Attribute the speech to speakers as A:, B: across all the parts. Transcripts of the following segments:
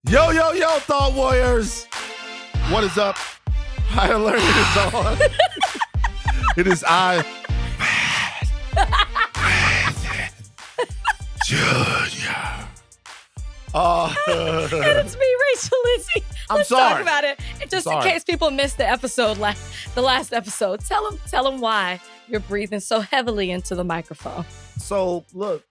A: Yo, yo, yo, Thought Warriors. What is up? High Alert is on. It is I, Junior.
B: And it's me, Rachel Lindsay. Let's talk about it. Just in case people missed the episode, the last episode. Tell them why you're breathing so heavily into the microphone.
A: So, look,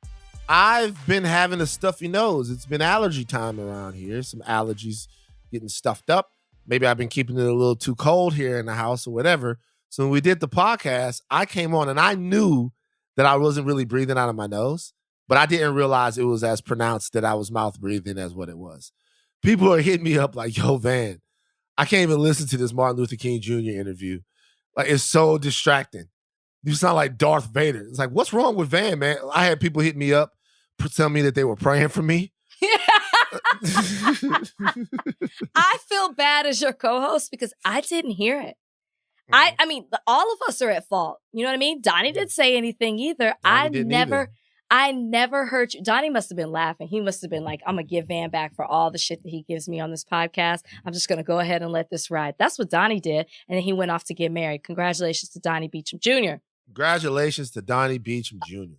A: I've been having a stuffy nose. It's been allergy time around here. Some allergies getting stuffed up. Maybe I've been keeping it a little too cold here in the house or whatever. So when we did the podcast, I came on and I knew that I wasn't really breathing out of my nose, but I didn't realize it was as pronounced that I was mouth breathing as what it was. People are hitting me up like, yo, Van, I can't even listen to this Martin Luther King Jr. interview. Like, it's so distracting. You sound like Darth Vader. It's like, what's wrong with Van, man? I had people hit me up, tell me that they were praying for me.
B: I feel bad as your co-host because I didn't hear it. I mean, all of us are at fault. You know what I mean? Donnie didn't say anything either. I never heard you. Donnie must have been laughing. He must have been like, I'm going to give Van back for all the shit that he gives me on this podcast. I'm just going to go ahead and let this ride. That's what Donnie did. And then he went off to get married. Congratulations to Donnie Beecham Jr.
A: Congratulations to Donnie Beecham Jr.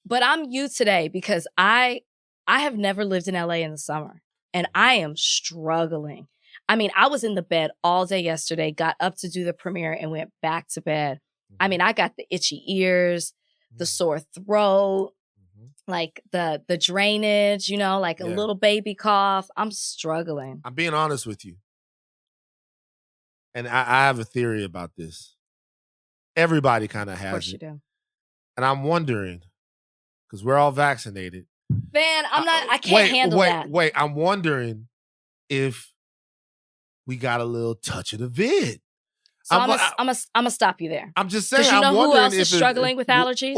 B: But I'm you today because I have never lived in LA in the summer. And I am struggling. I mean, I was in the bed all day yesterday, got up to do the premiere and went back to bed. I mean, I got the itchy ears, the sore throat, like the drainage, like a little baby cough. I'm struggling.
A: I'm being honest with you. And I have a theory about this. Everybody kind of has it. Of course you do. And I'm wondering, because we're all vaccinated.
B: Van, I can't handle that.
A: Wait, I'm wondering if we got a little touch of the vid.
B: So I'm gonna stop you there.
A: I'm just saying.
B: Because you know who else is struggling with allergies?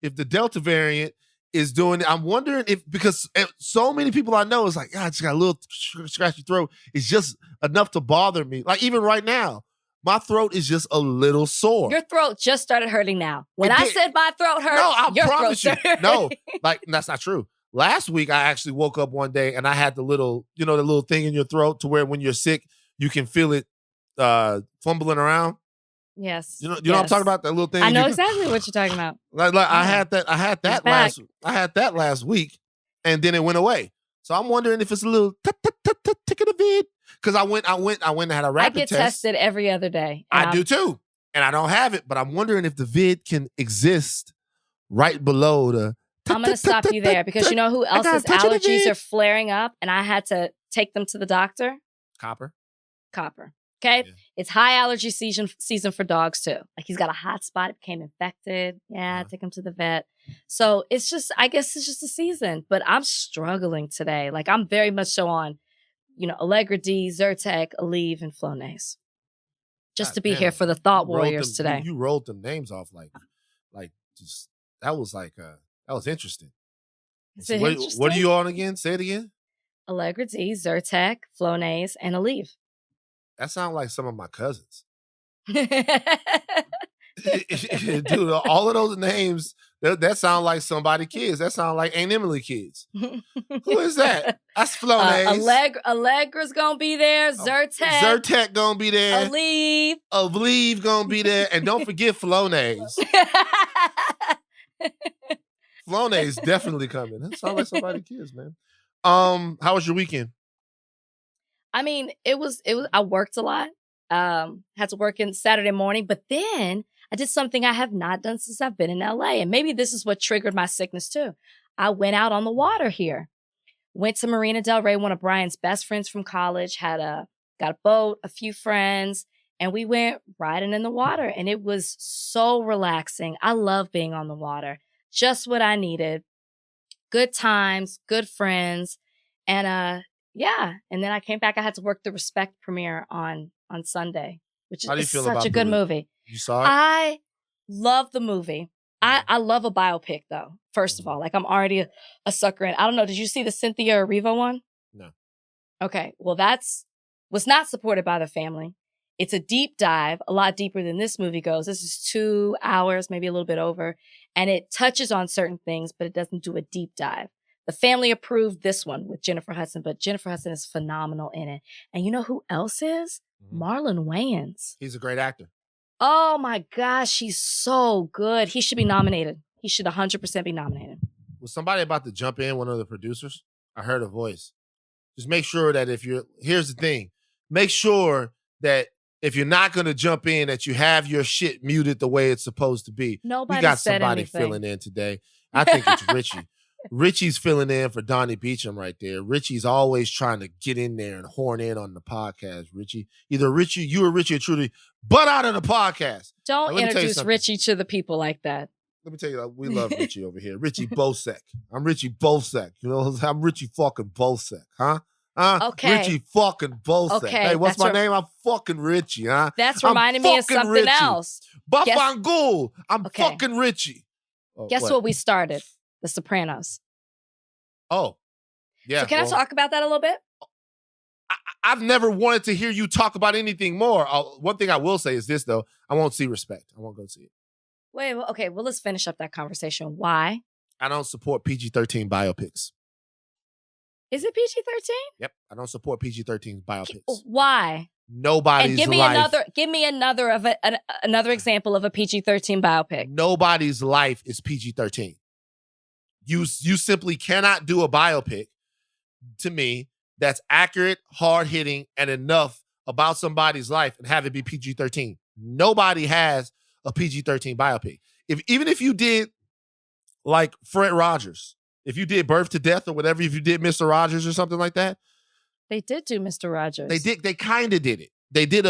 A: If the Delta variant is doing it, I'm wondering if, because so many people I know is like, I just got a little scratchy throat. It's just enough to bother me. Like even right now, my throat is just a little sore.
B: Your throat just started hurting now. When I said my throat hurt, your
A: promise
B: throat
A: you. No, like that's not true. Last week, I actually woke up one day and I had the little, the little thing in your throat to where when you're sick, you can feel it fumbling around.
B: Yes.
A: You know what I'm talking about? That little thing.
B: I know exactly what you're talking about.
A: Like I had that last week, and then it went away. So I'm wondering if it's a little tick of the vid. Because I went and had a rapid test.
B: I get tested every other day.
A: I do too. And I don't have it, but I'm wondering if the vid can exist right below the.
B: I'm going to stop you there because you know who else's allergies are flaring up and I had to take them to the doctor?
A: Copper.
B: Okay. Yeah. It's high allergy season for dogs too. Like he's got a hot spot. It became infected. Yeah. Take him to the vet. So it's just, I guess it's just a season, but I'm struggling today. Like I'm very much so on, Allegra D, Zyrtec, Aleve, and Flonase. Just to be here for the Thought Warriors today.
A: You rolled them names off like just, that was interesting. So what are you on again? Say it again.
B: Allegra D, Zyrtec, Flonase, and Aleve.
A: That sounds like some of my cousins. Dude, all of those names, that sound like somebody kids. That sound like Aunt Emily kids. Who is that? That's Flonase.
B: Allegra's gonna be there.
A: Zyrtec gonna be there.
B: Aleve
A: gonna be there. And don't forget Flonase. Flonase definitely coming. That sounds like somebody kids, man. How was your weekend?
B: I mean, it was I worked a lot. Had to work in Saturday morning, but then I did something I have not done since I've been in LA. And maybe this is what triggered my sickness too. I went out on the water here. Went to Marina Del Rey, one of Brian's best friends from college, got a boat, a few friends, and we went riding in the water. And it was so relaxing. I love being on the water. Just what I needed. Good times, good friends. And and then I came back. I had to work the Respect premiere on Sunday, which is such a good movie.
A: You saw it?
B: I love the movie. I love a biopic though. First of all, like I'm already a sucker in. I don't know. Did you see the Cynthia Erivo one?
A: No.
B: Okay. Well, was not supported by the family. It's a deep dive, a lot deeper than this movie goes. This is 2 hours, maybe a little bit over, and it touches on certain things, but it doesn't do a deep dive. The family approved this one with Jennifer Hudson, but Jennifer Hudson is phenomenal in it. And you know who else is? Marlon Wayans.
A: He's a great actor.
B: Oh my gosh, he's so good. He should be nominated. He should 100% be nominated.
A: Was somebody about to jump in, one of the producers? I heard a voice. Just make sure that here's the thing. Make sure that if you're not going to jump in, that you have your shit muted the way it's supposed to be.
B: Nobody
A: we got
B: said
A: somebody
B: anything.
A: filling in today. I think it's Richie. Richie's filling in for Donnie Beecham right there. Richie's always trying to get in there and horn in on the podcast, Richie. Either Richie, you or Richie or Trudy, butt out of the podcast.
B: Don't introduce Richie to the people like that.
A: Let me tell you, we love Richie over here. Richie Bozek. I'm Richie Bozek. You know, I'm Richie fucking Bozek, huh?
B: Okay.
A: Richie fucking Bozek.
B: Okay,
A: Hey, what's my name? I'm fucking Richie, huh?
B: That's reminding me of something
A: Richie.
B: else.
A: Bafangul. I'm fucking Richie.
B: Guess what we started? The Sopranos.
A: Oh, yeah.
B: So can I talk about that a little bit?
A: I've never wanted to hear you talk about anything more. One thing I will say is this, though. I won't see Respect. I won't go see it.
B: Wait, okay. Well, let's finish up that conversation. Why?
A: I don't support PG-13 biopics.
B: Is it PG-13?
A: Yep. I don't support PG-13 biopics.
B: Why?
A: Nobody's
B: and give me
A: life.
B: Give me another example of a PG-13 biopic.
A: Nobody's life is PG-13. You simply cannot do a biopic, to me, that's accurate, hard-hitting, and enough about somebody's life and have it be PG-13. Nobody has a PG-13 biopic. Even if you did like Fred Rogers, if you did Birth to Death or whatever, if you did Mr. Rogers or something like that.
B: They did do Mr. Rogers.
A: They did. They kind of did it. They did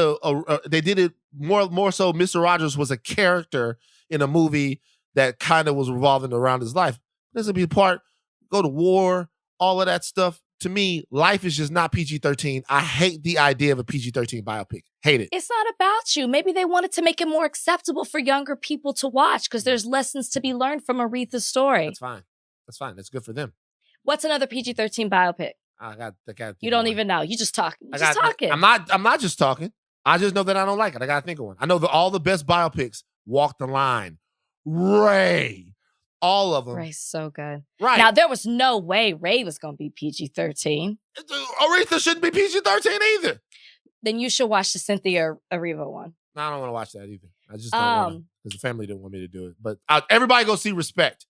A: they did it more so. Mr. Rogers was a character in a movie that kind of was revolving around his life. This would be the part, go to war, all of that stuff. To me, life is just not PG-13. I hate the idea of a PG-13 biopic. Hate it.
B: It's not about you. Maybe they wanted to make it more acceptable for younger people to watch because there's lessons to be learned from Aretha's story.
A: That's fine. That's fine. That's good for them.
B: What's another PG-13 biopic?
A: I got
B: you don't even know. You just talking. Talking.
A: I'm not just talking. I just know that I don't like it. I got to think of one. I know that all the best biopics walk the line. Ray. All of them.
B: Ray's so good.
A: Right.
B: Now, there was no way Ray was going to be PG-13.
A: Aretha shouldn't be PG-13 either.
B: Then you should watch the Cynthia Erivo one.
A: No, I don't want to watch that either. I just don't want to, because the family didn't want me to do it. But everybody go see Respect.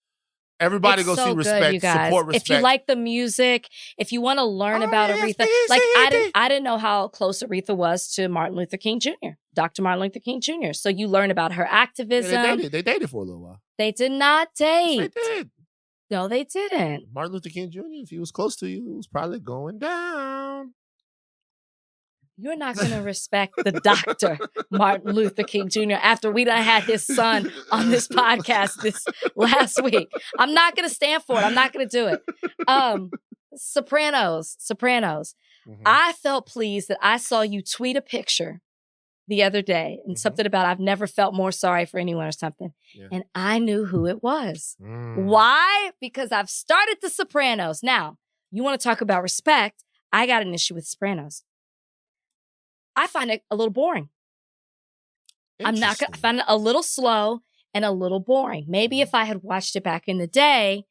A: Everybody go see Respect.
B: Good, you guys.
A: Support Respect.
B: If you like the music, if you want to learn about Aretha, like I didn't know how close Aretha was to Martin Luther King Jr., Dr. Martin Luther King Jr. So you learn about her activism.
A: Yeah, they dated for a little while.
B: They did not date.
A: Yes, they did.
B: No, they didn't.
A: Martin Luther King Jr., if he was close to you, it was probably going down.
B: You're not going to respect the Dr. Martin Luther King Jr. after we done had his son on this podcast this last week. I'm not going to stand for it. I'm not going to do it. Sopranos. Mm-hmm. I felt pleased that I saw you tweet a picture the other day and something about I've never felt more sorry for anyone or something. Yeah. And I knew who it was. Why? Because I've started the Sopranos. Now, you want to talk about respect? I got an issue with Sopranos. I find it a little boring. I find it a little slow and a little boring. Maybe if I had watched it back in the day,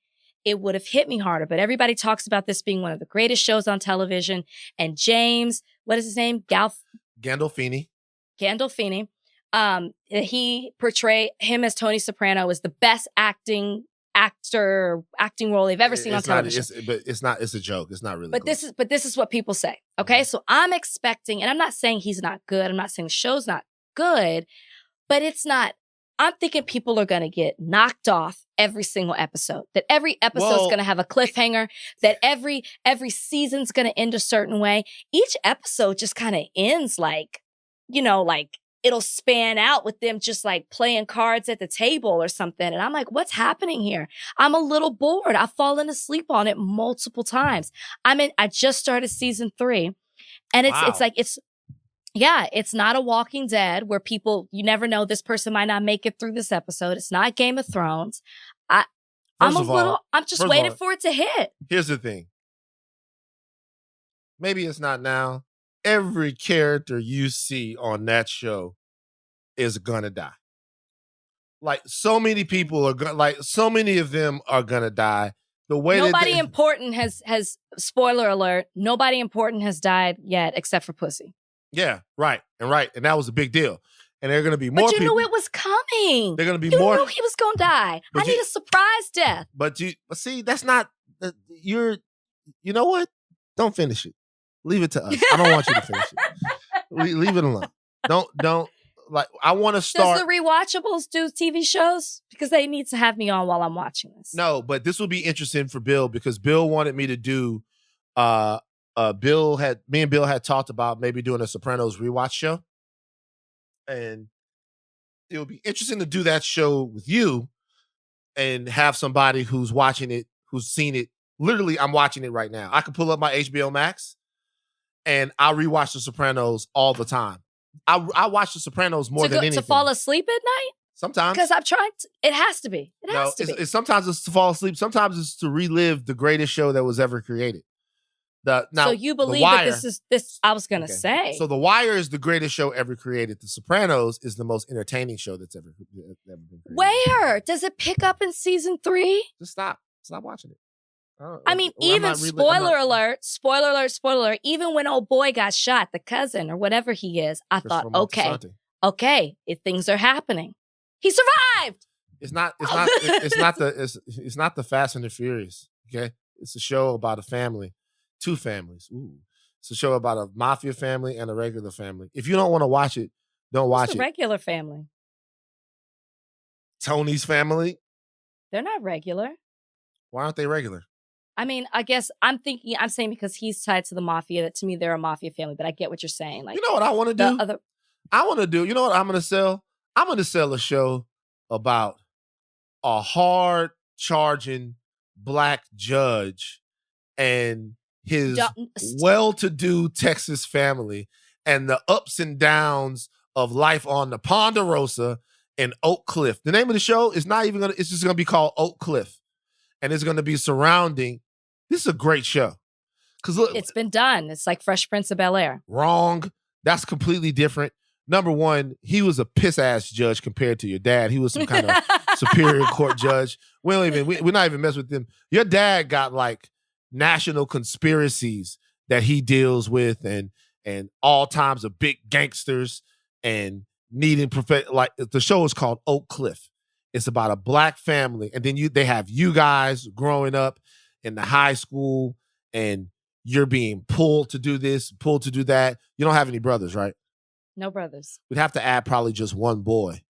B: it would have hit me harder. But everybody talks about this being one of the greatest shows on television. And James, what is his name?
A: Gandolfini.
B: He portrayed him as Tony Soprano as the best acting role they've ever seen on television.
A: It's a joke. It's not really.
B: But this is what people say. Okay, so I'm expecting, and I'm not saying he's not good. I'm not saying the show's not good, but it's not. I'm thinking people are going to get knocked off every single episode. That every episode's going to have a cliffhanger. That every season's going to end a certain way. Each episode just kind of ends like it'll span out with them just like playing cards at the table or something. And I'm like, what's happening here? I'm a little bored. I've fallen asleep on it multiple times. I just started season 3 and it's not a Walking Dead where you never know, this person might not make it through this episode. It's not Game of Thrones. I'm just waiting for it to hit.
A: Here's the thing. Maybe it's not now. Every character you see on that show is gonna die. Like so many people so many of them are gonna die. The way
B: nobody important has spoiler alert. Nobody important has died yet except for Pussy.
A: Yeah, right, and that was a big deal. And there are going to be more.
B: But you
A: people.
B: knew it was coming.
A: They're going to be
B: you
A: more.
B: You knew he was going to die. I need a surprise death.
A: But see, that's not. You know what? Don't finish it. Leave it to us. I don't want you to finish it. Leave it alone. Don't like. I want to start.
B: Does the rewatchables do TV shows? Because they need to have me on while I'm watching this.
A: No, but this will be interesting for Bill because Bill wanted me to do. Me and Bill had talked about maybe doing a Sopranos rewatch show, and it would be interesting to do that show with you, and have somebody who's watching it, who's seen it. Literally, I'm watching it right now. I can pull up my HBO Max, and I rewatch The Sopranos all the time. I watch The Sopranos more than anything.
B: To fall asleep at night?
A: Sometimes.
B: Because I've tried. It has to be. It has to be.
A: Sometimes it's to fall asleep. Sometimes it's to relive the greatest show that was ever created.
B: So you believe that this? I was gonna say.
A: So The Wire is the greatest show ever created. The Sopranos is the most entertaining show that's ever been created.
B: Where does it pick up in season 3?
A: Just stop watching it.
B: I mean, even spoiler alert, even when old boy got shot, the cousin or whatever he is, I thought, okay, if things are happening, he survived.
A: It's not the Fast and the Furious. Okay, it's a show about a family, 2 families. Ooh, it's a show about a mafia family and a regular family. If you don't want to watch it, don't watch it.
B: Regular family.
A: Tony's family.
B: They're not regular.
A: Why aren't they regular?
B: I mean, I guess I'm saying because he's tied to the mafia, that to me, they're a mafia family, but I get what you're saying. Like,
A: you know what I want to do? You know what I'm going to sell? I'm going to sell a show about a hard charging black judge and his well-to-do Texas family and the ups and downs of life on the Ponderosa and Oak Cliff. The name of the show is it's just going to be called Oak Cliff. And it's going to be surrounding. This is a great show. Because look,
B: it's been done. It's like Fresh Prince of Bel-Air.
A: Wrong. That's completely different. Number one, he was a piss ass judge compared to your dad. He was some kind of superior court judge. We're not even messing with him. Your dad got like national conspiracies that he deals with, and all times of big gangsters and needing like the show is called Oak Cliff. It's about a black family, and then they have you guys growing up in the high school, and you're being pulled to do this, pulled to do that. You don't have any brothers, right?
B: No brothers.
A: We'd have to add probably just one boy,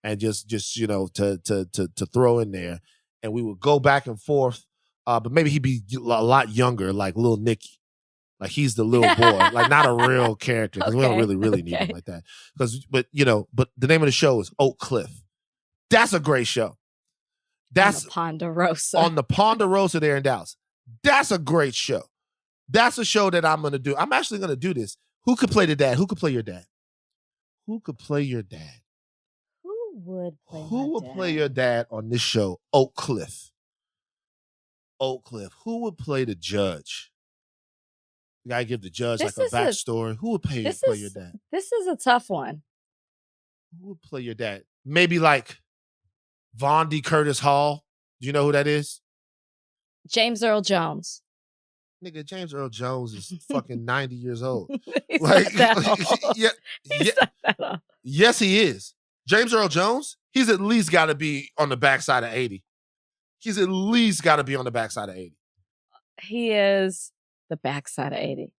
A: and just to throw in there, and we would go back and forth. But maybe he'd be a lot younger, like Little Nicky, like he's the little boy, like not a real character because we don't really need him like that. But the name of the show is Oak Cliff. That's a great show. That's
B: on
A: the Ponderosa there in Dallas. That's a great show. That's a show that I'm going to do. I'm actually going to do this. Who could play the dad? Who could play your dad? Who could play your dad?
B: Who would
A: play your dad on this show? Oak Cliff. Oak Cliff. Who would play the judge? You gotta give the judge like a backstory. Who would play your dad?
B: This is a tough one.
A: Who would play your dad? Maybe like Von D. Curtis Hall. Do you know who that is?
B: James Earl Jones.
A: Nigga, James Earl Jones is fucking 90 years old.
B: He's not that old.
A: Yes, he is. James Earl Jones, he's at least got to be on the backside of 80. He's at least got to be on the backside of 80.
B: He is the backside of 80.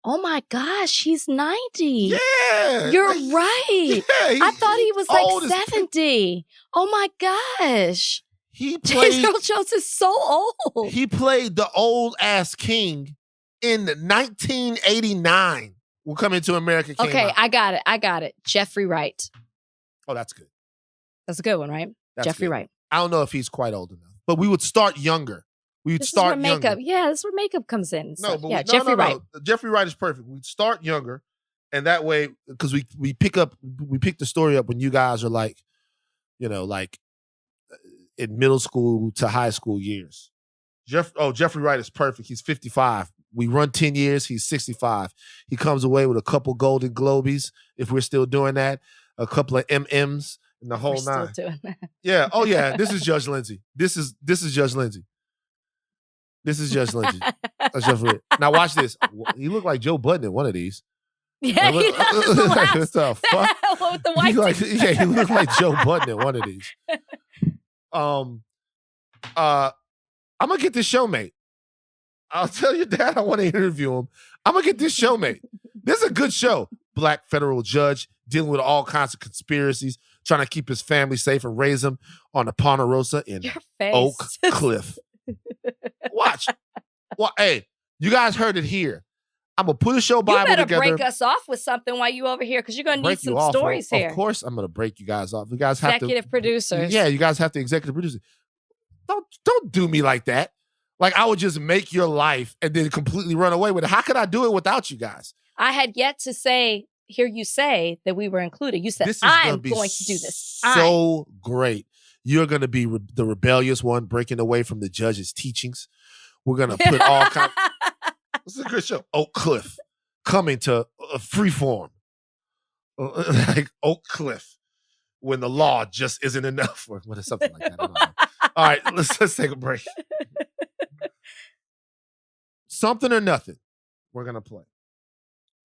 B: Oh my gosh, he's 90.
A: Yeah.
B: You're right.
A: Yeah,
B: I thought he was like 70. Oh my gosh. James Earl Jones is so old.
A: He played the old ass king in 1989. We'll Come Into America.
B: Okay, I got it. Jeffrey Wright.
A: Oh, that's good.
B: That's a good one, right?
A: That's
B: Jeffrey
A: good.
B: Wright.
A: I don't know if he's quite old enough, but we would start younger.
B: This is where makeup comes in.
A: No,
B: so, Jeffrey Wright.
A: Jeffrey Wright is perfect. We'd start younger, and that way, because we pick the story up when you guys are like in middle school to high school years. Jeffrey Wright is perfect. He's 55. We run 10 years. He's 65. He comes away with a couple Golden Globies, if we're still doing that, a couple of MMs, and the whole nine.
B: Still doing that.
A: Yeah. Oh yeah. This is Judge Lindsay. This is Judge Lindsay. This is just Lindsay. That's just weird. Now watch this. He looked like Joe Budden in one of these.
B: Yeah, he does.
A: What the fuck?
B: With the white
A: he looked like Joe Budden in one of these. I'm gonna get this showmate. I'll tell your dad I want to interview him. I'm gonna get this showmate. This is a good show. Black federal judge dealing with all kinds of conspiracies, trying to keep his family safe and raise him on the Ponderosa in Oak Cliff. Watch. Well, hey, you guys heard it here. I'm gonna put a show Bible together. You better
B: break us off with something while you over here, because you're gonna need some stories here.
A: Of course, I'm gonna break you guys off. You guys have
B: executive producers.
A: Yeah, you guys have to executive produce it. Don't do me like that. Like I would just make your life and then completely run away with it. How could I do it without you guys?
B: I had yet to hear you say that we were included. You said, I'm going to do this.
A: So great. You're going to be the rebellious one, breaking away from the judge's teachings. We're going to put all kinds. This is a good show. Oak Cliff, coming to freeform. Like Oak Cliff, when the law just isn't enough. Or something like that. I don't know. All right, let's take a break. Something or nothing. We're going to play.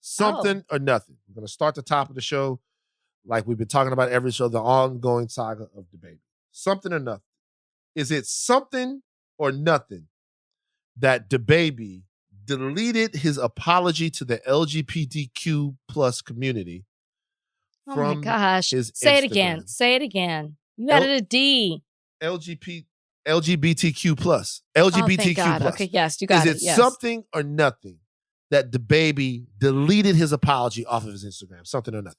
A: Something or nothing. We're going to start the top of the show like we've been talking about every show, the ongoing saga of the baby. Something or nothing. Is it something or nothing that the baby deleted his apology to the LGBTQ plus community from
B: my gosh.
A: his
B: Say
A: Instagram?
B: It again. Say it again. You added a D.
A: LGBTQ plus. LGBTQ plus.
B: Okay, yes, you got it.
A: Is it something or nothing that the baby deleted his apology off of his Instagram? Something or nothing?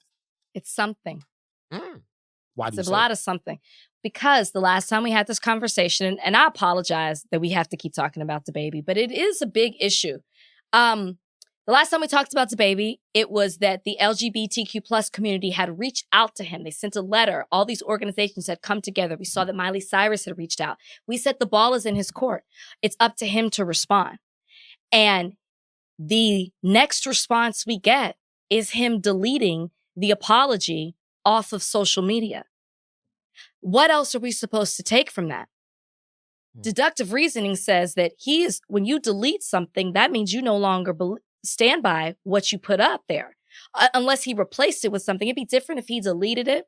B: It's something.
A: Why do you say
B: it's a lot of something. Because the last time we had this conversation, and I apologize that we have to keep talking about the baby, but it is a big issue. The last time we talked about the baby, it was that the LGBTQ plus community had reached out to him. They sent a letter. All these organizations had come together. We saw that Miley Cyrus had reached out. We said the ball is in his court. It's up to him to respond. And the next response we get is him deleting the apology off of social media. What else are we supposed to take from that? Deductive reasoning says that when you delete something, that means you no longer stand by what you put up there. Unless he replaced it with something. It'd be different if he deleted it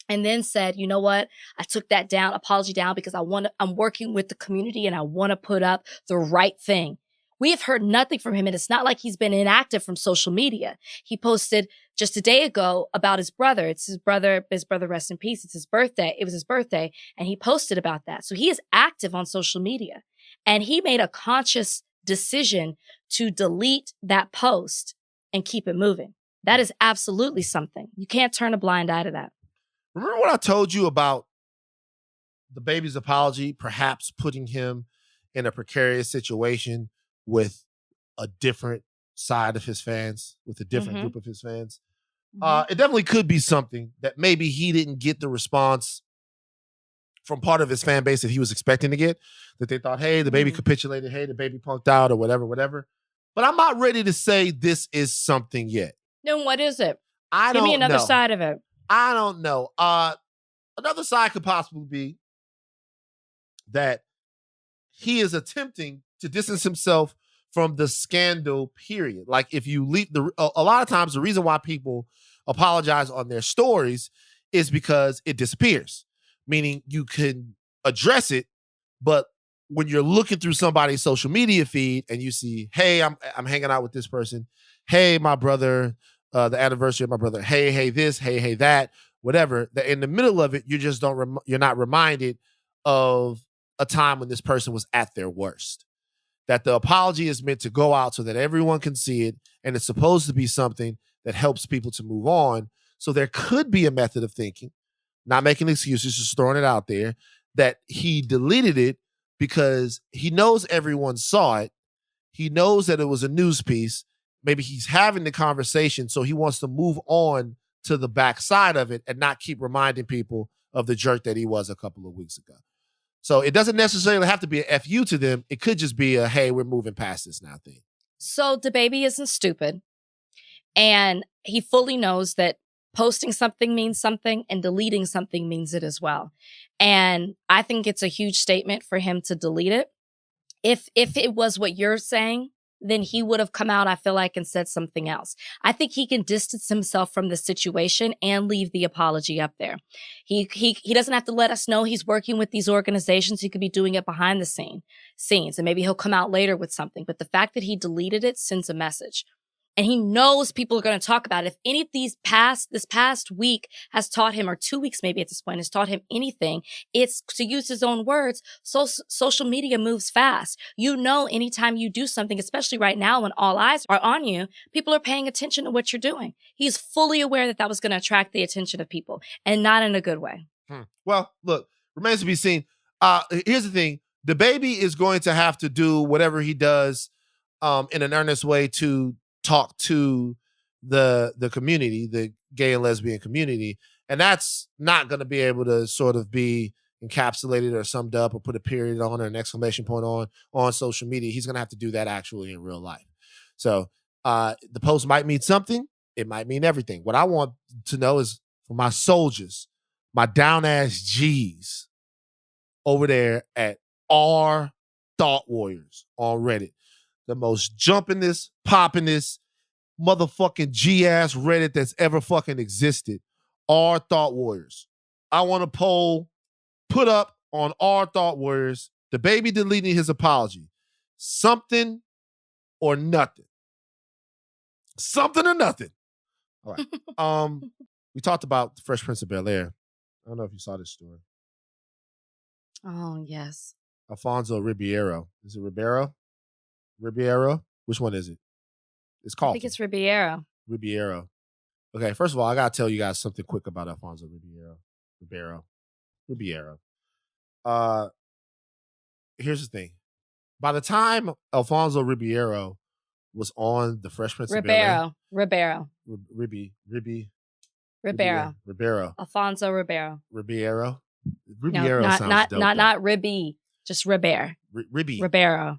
B: and then said, you know what? I took that apology down because I'm working with the community and I want to put up the right thing. We have heard nothing from him, and it's not like he's been inactive from social media. He posted just a day ago about his brother. It's his brother, rest in peace. It's his birthday. It was his birthday, and he posted about that. So he is active on social media, and he made a conscious decision to delete that post and keep it moving. That is absolutely something. You can't turn a blind eye to that.
A: Remember what I told you about the baby's apology, perhaps putting him in a precarious situation with a different side of his fans, with a different group of his fans? It definitely could be something that maybe he didn't get the response from part of his fan base that he was expecting to get, that they thought, hey, the baby capitulated, hey, the baby punked out, or whatever. But I'm not ready to say this is something yet.
B: Then what is it?
A: Give
B: me another side of it.
A: I don't know. Another side could possibly be that he is attempting to distance himself from the scandal period. Like if you leave a lot of times the reason why people apologize on their stories is because it disappears. Meaning you can address it, but when you're looking through somebody's social media feed and you see, hey, I'm hanging out with this person. Hey, my brother, the anniversary of my brother. Hey, this, hey, that, whatever. That in the middle of it, you just you're not reminded of a time when this person was at their worst. That the apology is meant to go out so that everyone can see it, and it's supposed to be something that helps people to move on. So there could be a method of thinking, not making excuses, just throwing it out there, that he deleted it because he knows everyone saw it. He knows that it was a news piece. Maybe he's having the conversation, so he wants to move on to the backside of it and not keep reminding people of the jerk that he was a couple of weeks ago. So it doesn't necessarily have to be a FU to them. It could just be a, hey, we're moving past this now thing.
B: So the baby isn't stupid. And he fully knows that posting something means something and deleting something means it as well. And I think it's a huge statement for him to delete it. if it was what you're saying, then he would have come out, I feel like, and said something else. I think he can distance himself from the situation and leave the apology up there. He doesn't have to let us know he's working with these organizations. He could be doing it behind the scenes, and maybe he'll come out later with something. But the fact that he deleted it sends a message. And he knows people are going to talk about it. If any of this past week has taught him, or 2 weeks maybe at this point, has taught him anything, it's, to use his own words, social media moves fast. You know, anytime you do something, especially right now when all eyes are on you, people are paying attention to what you're doing. He's fully aware that was going to attract the attention of people, and not in a good way.
A: Well, look, remains to be seen. Here's the thing. The baby is going to have to do whatever he does in an earnest way to talk to the community, the gay and lesbian community. And that's not going to be able to sort of be encapsulated or summed up or put a period on or an exclamation point on social media. He's going to have to do that actually in real life. So the post might mean something. It might mean everything. What I want to know is for my soldiers, my down ass G's over there at R Thought Warriors on Reddit. The most jumpingest, poppingest, motherfucking G-ass Reddit that's ever fucking existed. R Thought Warriors. I want a poll put up on R Thought Warriors. The baby deleting his apology. Something or nothing. Something or nothing. All right. We talked about the Fresh Prince of Bel-Air. I don't know if you saw this story.
B: Oh, yes.
A: Alfonso Ribeiro. Is it Ribeiro? Ribeiro? Which one is it? It's called.
B: I think it's Ribeiro.
A: Ribeiro. Okay, first of all, I gotta tell you guys something quick about Alfonso Ribeiro. Here's the thing. By the time Alfonso Ribeiro was on the Fresh Prince of Bel-Air, Ribeiro.
B: Alfonso Ribeiro.
A: Ribeiro
B: No,
A: sounds dope.
B: Not Ribby, just Ribeiro. Ribeiro.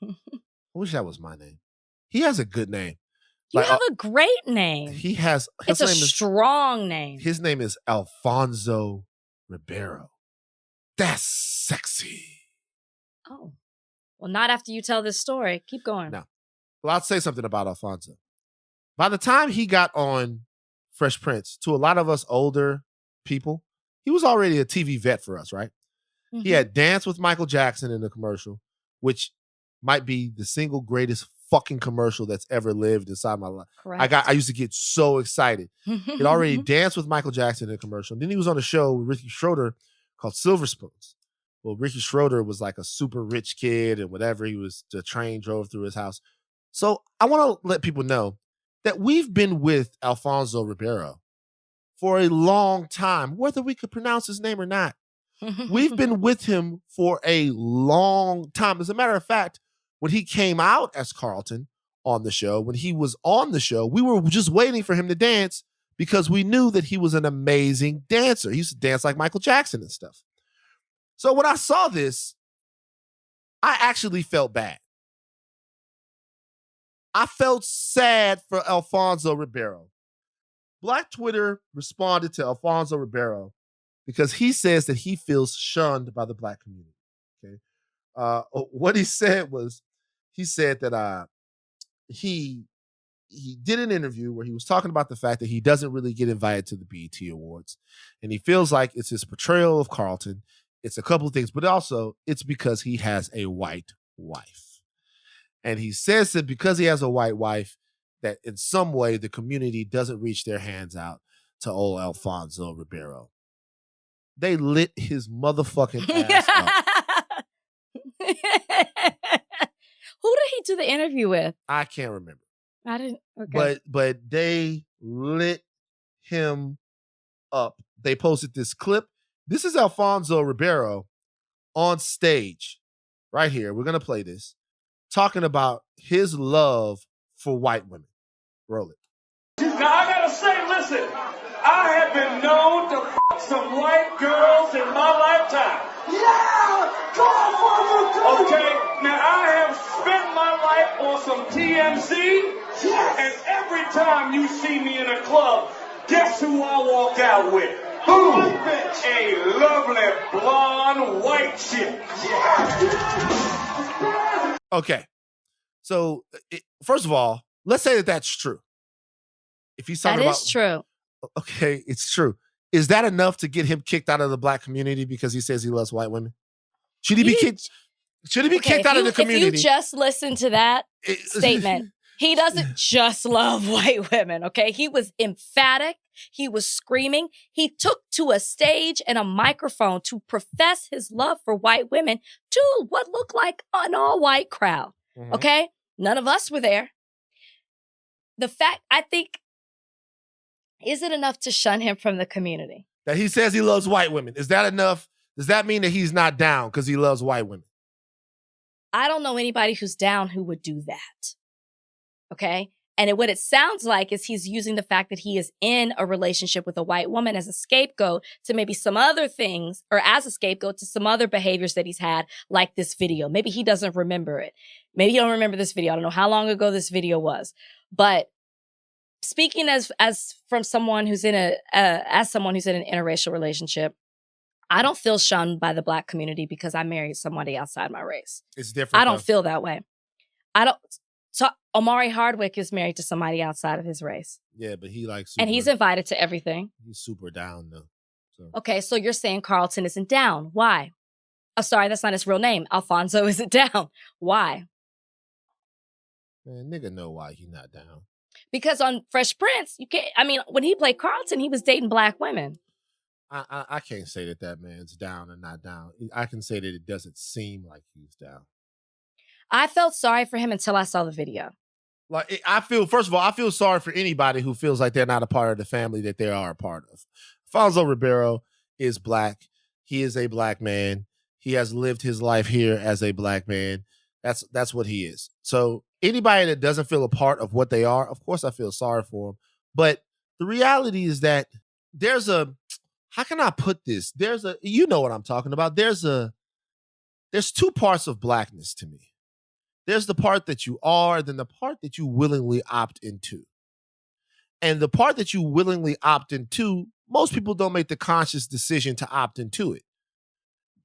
A: I wish that was my name. He has a good name.
B: You have a great name.
A: He has.
B: It's a strong name.
A: His name is Alfonso Ribeiro. That's sexy.
B: Oh. Well, not after you tell this story. Keep going.
A: No. Well, I'll say something about Alfonso. By the time he got on Fresh Prince, to a lot of us older people, he was already a TV vet for us, right? Mm-hmm. He had danced with Michael Jackson in the commercial, which might be the single greatest fucking commercial that's ever lived inside my life. Correct. I used to get so excited. He'd already danced with Michael Jackson in a commercial. And then he was on a show with Ricky Schroeder called Silver Spoons. Well, Ricky Schroeder was like a super rich kid and whatever. The train drove through his house. So I want to let people know that we've been with Alfonso Ribeiro for a long time, whether we could pronounce his name or not. We've been with him for a long time. As a matter of fact, when he came out as Carlton on the show, when he was on the show, we were just waiting for him to dance because we knew that he was an amazing dancer. He used to dance like Michael Jackson and stuff. So when I saw this, I actually felt bad. I felt sad for Alfonso Ribeiro. Black Twitter responded to Alfonso Ribeiro because he says that he feels shunned by the Black community. Okay, what he said was, he said that he did an interview where he was talking about the fact that he doesn't really get invited to the BET Awards, and he feels like it's his portrayal of Carlton. It's a couple of things, but also it's because he has a white wife, and he says that because he has a white wife, that in some way the community doesn't reach their hands out to old Alfonso Ribeiro. They lit his motherfucking ass up.
B: Who did he do the interview with?
A: I can't remember.
B: I didn't. Okay.
A: But they lit him up. They posted this clip. This is Alfonso Ribeiro on stage right here. We're going to play this, talking about his love for white women. Roll it.
C: Now, I got to say, listen, I have been known to fuck some white girls in my lifetime. Yeah! Go on, okay, now I have spent my life on some TMZ. Yes! And every time you see me in a club, guess who I walk out with? Who? A lovely blonde white chick.
A: Okay. So, first of all, let's say that that's true. If he's talking
B: That is true.
A: Okay, it's true. Is that enough to get him kicked out of the black community because he says he loves white women? Should he be kicked? Should he be kicked out of the community?
B: If you just listen to that statement, he doesn't just love white women, okay? He was emphatic. He was screaming. He took to a stage and a microphone to profess his love for white women to what looked like an all-white crowd, okay? None of us were there. I think, is it enough to shun him from the community?
A: That he says he loves white women. Is that enough? Does that mean that he's not down because he loves white women?
B: I don't know anybody who's down who would do that. Okay? And what it sounds like is he's using the fact that he is in a relationship with a white woman as a scapegoat to maybe some other things, or as a scapegoat to some other behaviors that he's had, like this video. Maybe he doesn't remember it. Maybe you don't remember this video. I don't know how long ago this video was. But speaking as someone who's in an interracial relationship, I don't feel shunned by the black community because I married somebody outside my race.
A: It's different.
B: I don't feel that way. So Omari Hardwick is married to somebody outside of his race.
A: Yeah, but he likes,
B: and he's invited to everything.
A: He's super down though. So.
B: Okay, so you're saying Carlton isn't down. Why? Oh, sorry, that's not his real name. Alfonso isn't down. Why?
A: Man, nigga know why he's not down.
B: Because on Fresh Prince, when he played Carlton, he was dating black women.
A: I can't say that man's down or not down. I can say that it doesn't seem like he's down.
B: I felt sorry for him until I saw the video.
A: First of all, I feel sorry for anybody who feels like they're not a part of the family that they are a part of. Alfonso Ribeiro is black. He is a black man. He has lived his life here as a black man. That's what he is. So anybody that doesn't feel a part of what they are, of course I feel sorry for them. But the reality is that how can I put this? You know what I'm talking about. There's two parts of blackness to me. There's the part that you are, then the part that you willingly opt into. And the part that you willingly opt into, most people don't make the conscious decision to opt into it.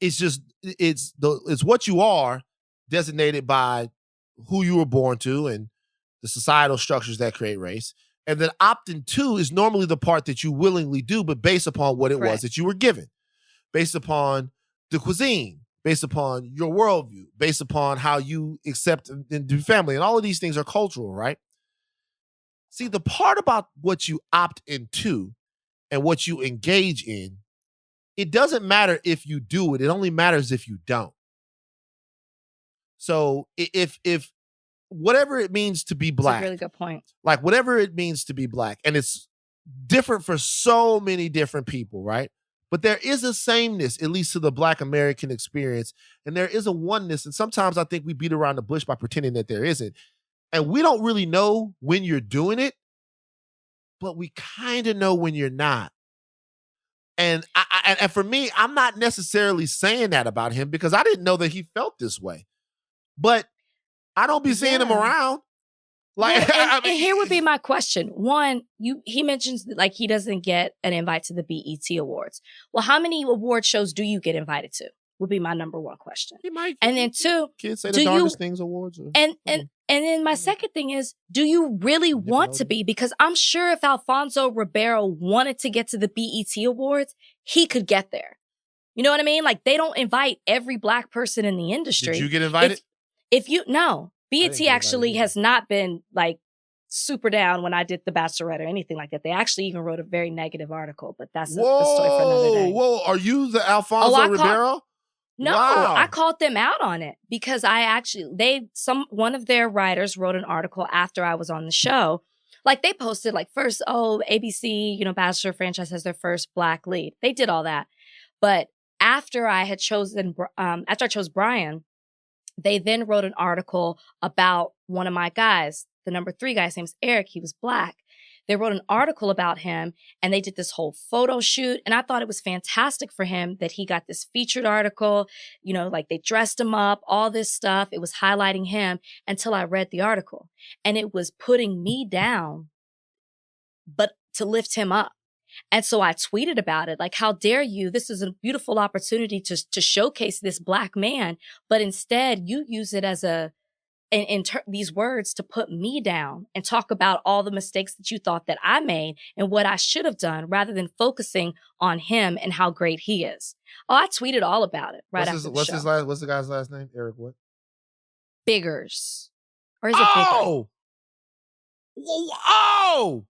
A: It's what you are, designated by who you were born to and the societal structures that create race. And then opt into is normally the part that you willingly do, but based upon what it was that you were given, based upon the cuisine, based upon your worldview, based upon how you accept and do family. And all of these things are cultural, right? See, the part about what you opt into and what you engage in, it doesn't matter if you do it. It only matters if you don't. So if whatever it means to be black.
B: That's a really good point.
A: Like whatever it means to be black. And it's different for so many different people, right? But there is a sameness, at least to the black American experience. And there is a oneness. And sometimes I think we beat around the bush by pretending that there isn't. And we don't really know when you're doing it, but we kind of know when you're not. And and for me, I'm not necessarily saying that about him because I didn't know that he felt this way. But I don't be seeing him around.
B: And here would be my question. One, he mentions like he doesn't get an invite to the BET Awards. Well, how many award shows do you get invited to? Would be my number one question.
A: He might.
B: And then two,
A: kids say the darndest things awards.
B: And then my second thing is, do you really want to be? Because I'm sure if Alfonso Ribeiro wanted to get to the BET Awards, he could get there. You know what I mean? Like they don't invite every black person in the industry.
A: Did you get invited?
B: No. BET actually has not been like super down when I did The Bachelorette or anything like that. They actually even wrote a very negative article, but that's a story for another day.
A: Whoa, are you the Alfonso Ribeiro?
B: No, wow. I called them out on it because one of their writers wrote an article after I was on the show. Like they posted like first, ABC, Bachelor franchise has their first black lead. They did all that. But after I chose Brian, they then wrote an article about one of my guys, the number 3 guy. His name's Eric. He was black. They wrote an article about him and they did this whole photo shoot. And I thought it was fantastic for him that he got this featured article, like they dressed him up, all this stuff. It was highlighting him until I read the article and it was putting me down, but to lift him up. And so I tweeted about it. Like, how dare you? This is a beautiful opportunity to showcase this Black man. But instead, you use it as these words to put me down and talk about all the mistakes that you thought that I made and what I should have done rather than focusing on him and how great he is. Oh, I tweeted all about it after the show.
A: What's the guy's last name? Eric what?
B: Biggers. Or is it Bigger?
A: Oh!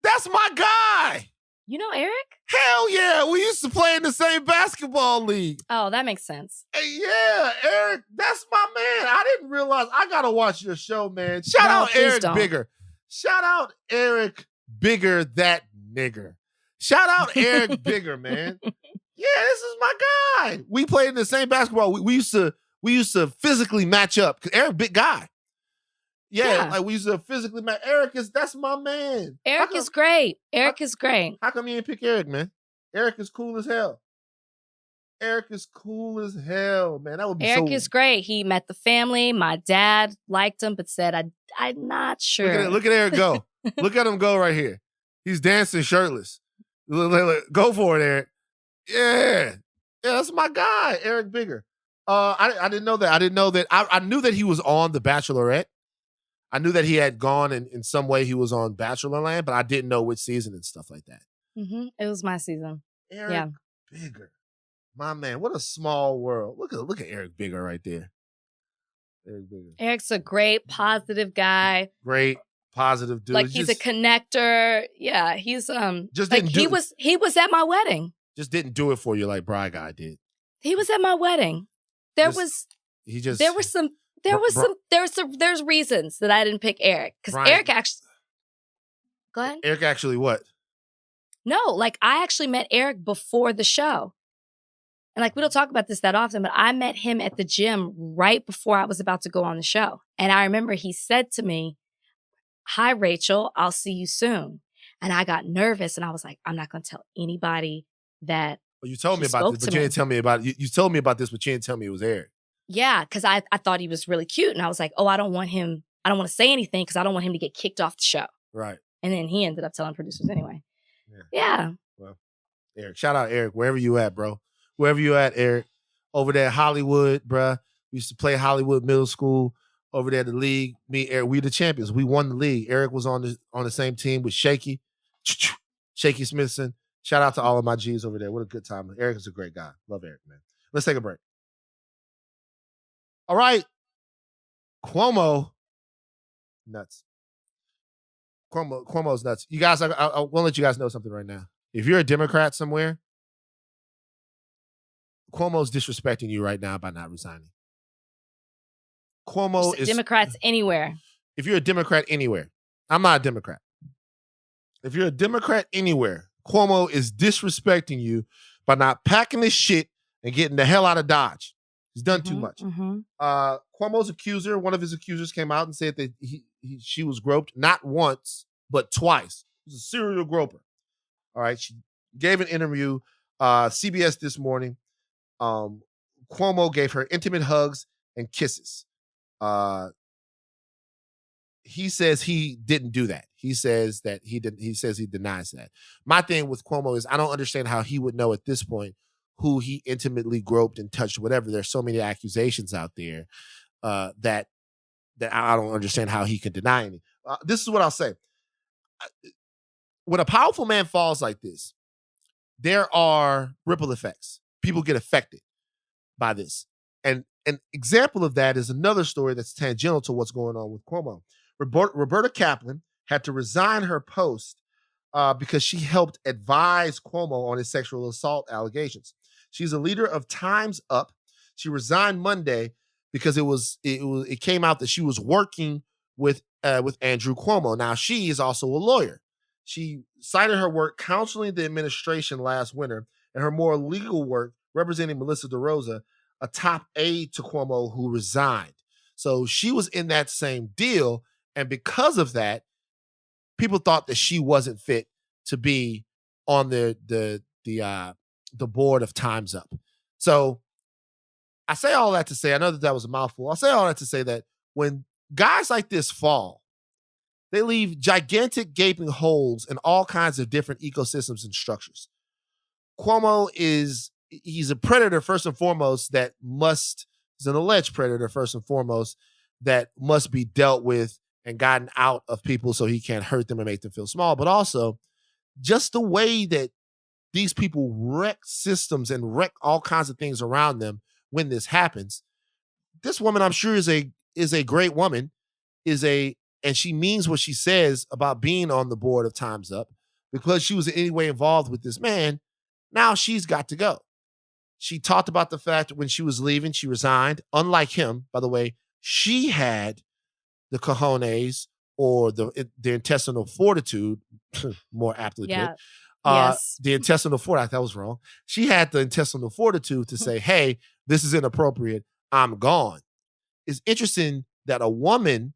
A: That's my guy!
B: You know Eric?
A: Hell yeah! We used to play in the same basketball league.
B: Oh, that makes sense.
A: Hey, yeah, Eric, that's my man. I didn't realize. I gotta watch your show, man. Shout out Eric Bigger. Shout out Eric Bigger, that nigger. Shout out Eric Bigger, man. Yeah, this is my guy. We played in the same basketball. We used to physically match up. Cause Eric, big guy. Yeah, like we used to physically match. That's my man.
B: Eric is great. Eric is great.
A: How come you didn't pick Eric, man? Eric is cool as hell. Eric is cool as hell, man. That would be
B: Eric is great. He met the family. My dad liked him, but said, I'm not sure.
A: Look at Eric go. Look at him go right here. He's dancing shirtless. Go for it, Eric. Yeah, that's my guy, Eric Bigger. I didn't know that. I didn't know that. I knew that he was on The Bachelorette. I knew that he had gone in some way he was on Bachelorland, but I didn't know which season and stuff like that.
B: Mm-hmm. It was my season.
A: Eric Bigger. My man, what a small world. Look at Eric Bigger right there. Eric Bigger.
B: Eric's a great, positive guy.
A: Great, positive dude.
B: Like he's a connector. Yeah, he's
A: just
B: like
A: didn't
B: he was at my wedding.
A: Just didn't do it for you like Bri Guy did.
B: He was at my wedding. There's reasons that I didn't pick Eric. Because Eric actually go ahead.
A: Eric actually what?
B: No, like I actually met Eric before the show. And like we don't talk about this that often, but I met him at the gym right before I was about to go on the show. And I remember he said to me, "Hi, Rachel, I'll see you soon." And I got nervous and I was like, I'm not going to tell anybody that.
A: Well, you told me about this, but you didn't tell me about it. You told me about this, but you didn't tell me it was Eric.
B: Yeah, because I thought he was really cute. And I was like, I don't want to say anything because I don't want him to get kicked off the show.
A: Right.
B: And then he ended up telling producers anyway. Yeah.
A: Well, Eric, shout out Eric, wherever you at, bro. Wherever you at, Eric. Over there at Hollywood, bruh. We used to play Hollywood Middle School. Over there at the league. Me, Eric, we the champions. We won the league. Eric was on the same team with Shaky Smithson. Shout out to all of my G's over there. What a good time. Eric is a great guy. Love Eric, man. Let's take a break. All right. Cuomo. Nuts. Cuomo's nuts. You guys, I want to let you guys know something right now. If you're a Democrat somewhere, Cuomo's disrespecting you right now by not resigning. Cuomo is
B: Democrats anywhere.
A: If you're a Democrat anywhere, I'm not a Democrat. If you're a Democrat anywhere, Cuomo is disrespecting you by not packing his shit and getting the hell out of Dodge. He's done too much.
B: Mm-hmm.
A: Cuomo's accuser, one of his accusers came out and said that she was groped not once, but twice. He was a serial groper. All right. She gave an interview, CBS this morning. Cuomo gave her intimate hugs and kisses. He says he didn't do that. He says that he didn't. He says he denies that. My thing with Cuomo is I don't understand how he would know at this point who he intimately groped and touched, whatever. There's so many accusations out there that I don't understand how he can deny any. This is what I'll say. When a powerful man falls like this, there are ripple effects. People get affected by this. And an example of that is another story that's tangential to what's going on with Cuomo. Roberta Kaplan had to resign her post because she helped advise Cuomo on his sexual assault allegations. She's a leader of Time's Up. She resigned Monday because it came out that she was working with Andrew Cuomo. Now, she is also a lawyer. She cited her work counseling the administration last winter and her more legal work representing Melissa DeRosa, a top aide to Cuomo who resigned. So she was in that same deal. And because of that, people thought that she wasn't fit to be on the board of Time's Up. So I say all that to say, I know that was a mouthful. I'll say all that to say that when guys like this fall, They leave gigantic gaping holes in all kinds of different ecosystems and structures. Cuomo he's a predator first and foremost he's an alleged predator first and foremost that must be dealt with and gotten out of people so he can't hurt them and make them feel small. But also just the way that these people wreck systems and wreck all kinds of things around them when this happens. This woman, I'm sure, is a great woman, and she means what she says about being on the board of Time's Up because she was in any way involved with this man. Now she's got to go. She talked about the fact that when she was leaving, she resigned. Unlike him, by the way, she had the cojones or the intestinal fortitude, more aptly put.
B: Yes.
A: The intestinal fortitude, that was wrong. She had the intestinal fortitude to say, hey, this is inappropriate. I'm gone. It's interesting that a woman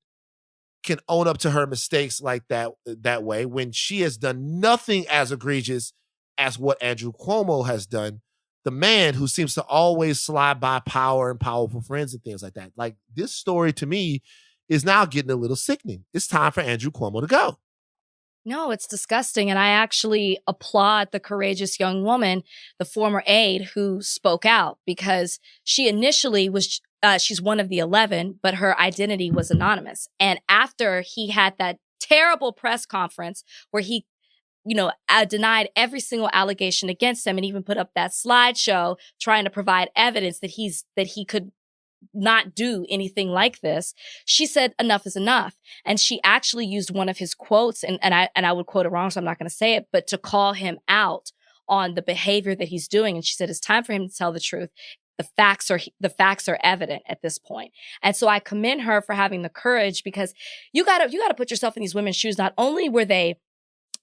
A: can own up to her mistakes like that way when she has done nothing as egregious as what Andrew Cuomo has done, the man who seems to always slide by power and powerful friends and things like that. Like, this story to me is now getting a little sickening. It's time for Andrew Cuomo to go.
B: No, it's disgusting. And I actually applaud the courageous young woman, the former aide, who spoke out because she initially was, she's one of the 11, but her identity was anonymous. And after he had that terrible press conference where he, denied every single allegation against him and even put up that slideshow trying to provide evidence that he could not do anything like this, she said enough is enough. And she actually used one of his quotes, and I would quote it wrong, so I'm not going to say it, but to call him out on the behavior that he's doing. And she said, it's time for him to tell the truth. The facts are evident at this point. And so I commend her for having the courage, because you gotta put yourself in these women's shoes. Not only were they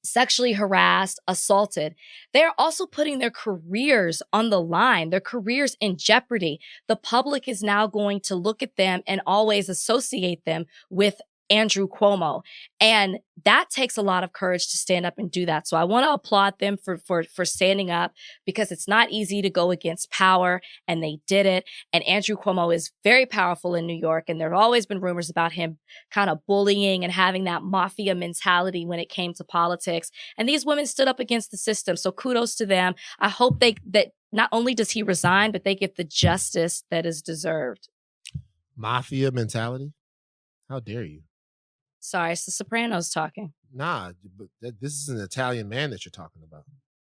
B: sexually harassed, assaulted, they're also putting their careers on the line, their careers in jeopardy. The public is now going to look at them and always associate them with Andrew Cuomo. And that takes a lot of courage to stand up and do that. So I want to applaud them for standing up, because it's not easy to go against power, and they did it. And Andrew Cuomo is very powerful in New York, and there have always been rumors about him kind of bullying and having that mafia mentality when it came to politics. And these women stood up against the system. So kudos to them. I hope that not only does he resign, but they get the justice that is deserved.
A: Mafia mentality? How dare you?
B: Sorry, it's the Sopranos talking.
A: Nah, but this is an Italian man that you're talking about.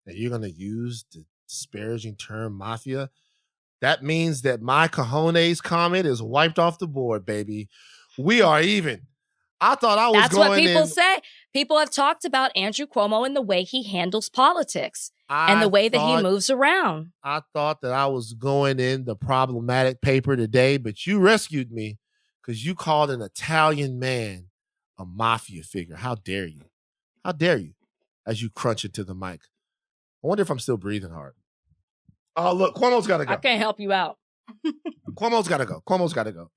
A: That you're going to use the disparaging term mafia. That means that my cojones comment is wiped off the board, baby. We are even. I thought I was
B: That's
A: going
B: what people
A: in,
B: say. People have talked about Andrew Cuomo and the way he handles politics and the way that he moves around.
A: I thought that I was going in the problematic paper today, but you rescued me because you called an Italian man a mafia figure. How dare you? How dare you? As you crunch into the mic. I wonder if I'm still breathing hard. Oh, look, Cuomo's got to go.
B: I can't help you out.
A: Cuomo's got to go. Cuomo's got to go.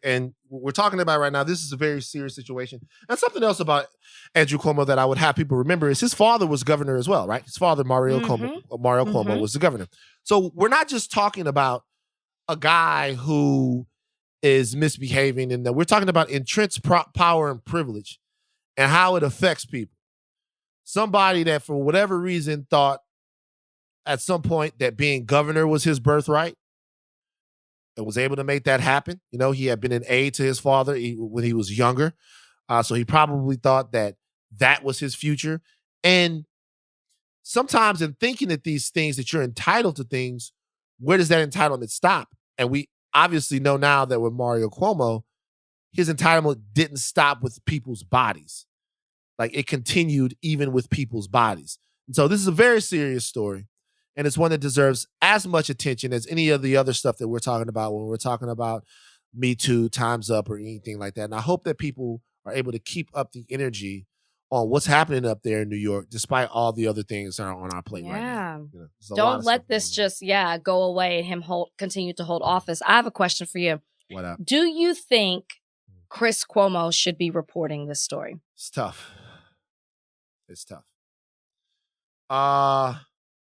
A: And we're talking about right now, this is a very serious situation. And something else about Andrew Cuomo that I would have people remember is his father was governor as well, right? His father, Mario Cuomo, was the governor. So we're not just talking about a guy who is misbehaving, and that we're talking about entrenched power and privilege and how it affects people. Somebody that for whatever reason thought at some point that being governor was his birthright and was able to make that happen. He had been an aide to his father when he was younger. So he probably thought that was his future. And sometimes in thinking that these things, that you're entitled to things, where does that entitlement stop? And we obviously know now that with Mario Cuomo, his entitlement didn't stop with people's bodies. Like, it continued even with people's bodies. And so this is a very serious story. And it's one that deserves as much attention as any of the other stuff that we're talking about when we're talking about Me Too, Time's Up, or anything like that. And I hope that people are able to keep up the energy on what's happening up there in New York, despite all the other things that are on our plate right now.
B: Don't let this just go away and him continue to hold office. I have a question for you.
A: What up?
B: Do you think Chris Cuomo should be reporting this story?
A: It's tough. It's tough.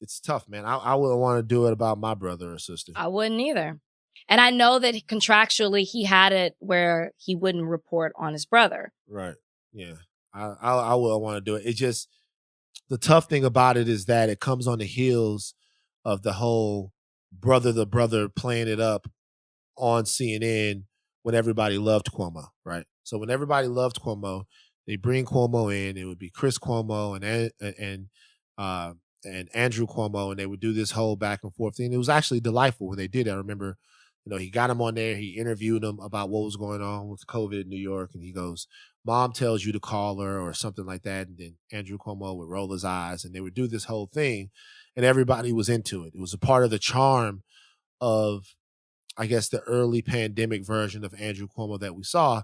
A: It's tough, man. I wouldn't want to do it about my brother or sister.
B: I wouldn't either. And I know that contractually he had it where he wouldn't report on his brother.
A: Right. Yeah. I will want to do it. It just, the tough thing about it is that it comes on the heels of the whole brother to brother playing it up on CNN when everybody loved Cuomo, right? So when everybody loved Cuomo, they bring Cuomo in. It would be Chris Cuomo and Andrew Cuomo, and they would do this whole back and forth thing. It was actually delightful when they did it. I remember, he got him on there. He interviewed him about what was going on with COVID in New York, and he goes, "Mom tells you to call her," or something like that. And then Andrew Cuomo would roll his eyes, and they would do this whole thing, and everybody was into it. It was a part of the charm of, I guess, the early pandemic version of Andrew Cuomo that we saw,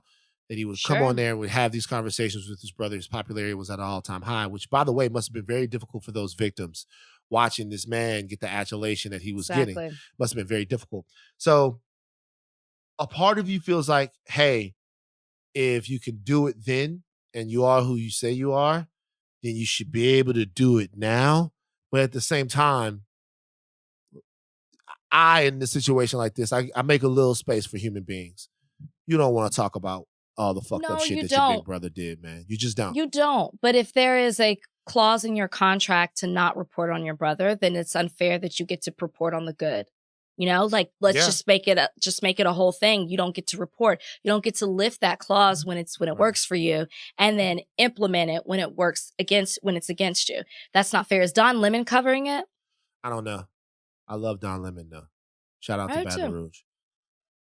A: that he would come on there and would have these conversations with his brother. His popularity was at an all-time high, which, by the way, must have been very difficult for those victims watching this man get the adulation that he was getting. Must have been very difficult. So a part of you feels like, hey, if you can do it then and you are who you say you are, then you should be able to do it now. But at the same time, in a situation like this, I make a little space for human beings. You don't want to talk about all the fucked up shit that your big brother did, man. You just don't.
B: You don't. But if there is a clause in your contract to not report on your brother, then it's unfair that you get to report on the good. Let's just make it a whole thing. You don't get to report. You don't get to lift that clause when it works for you, and then implement it when it's against you. That's not fair. Is Don Lemon covering it?
A: I don't know. I love Don Lemon though. Shout out to Baton Rouge.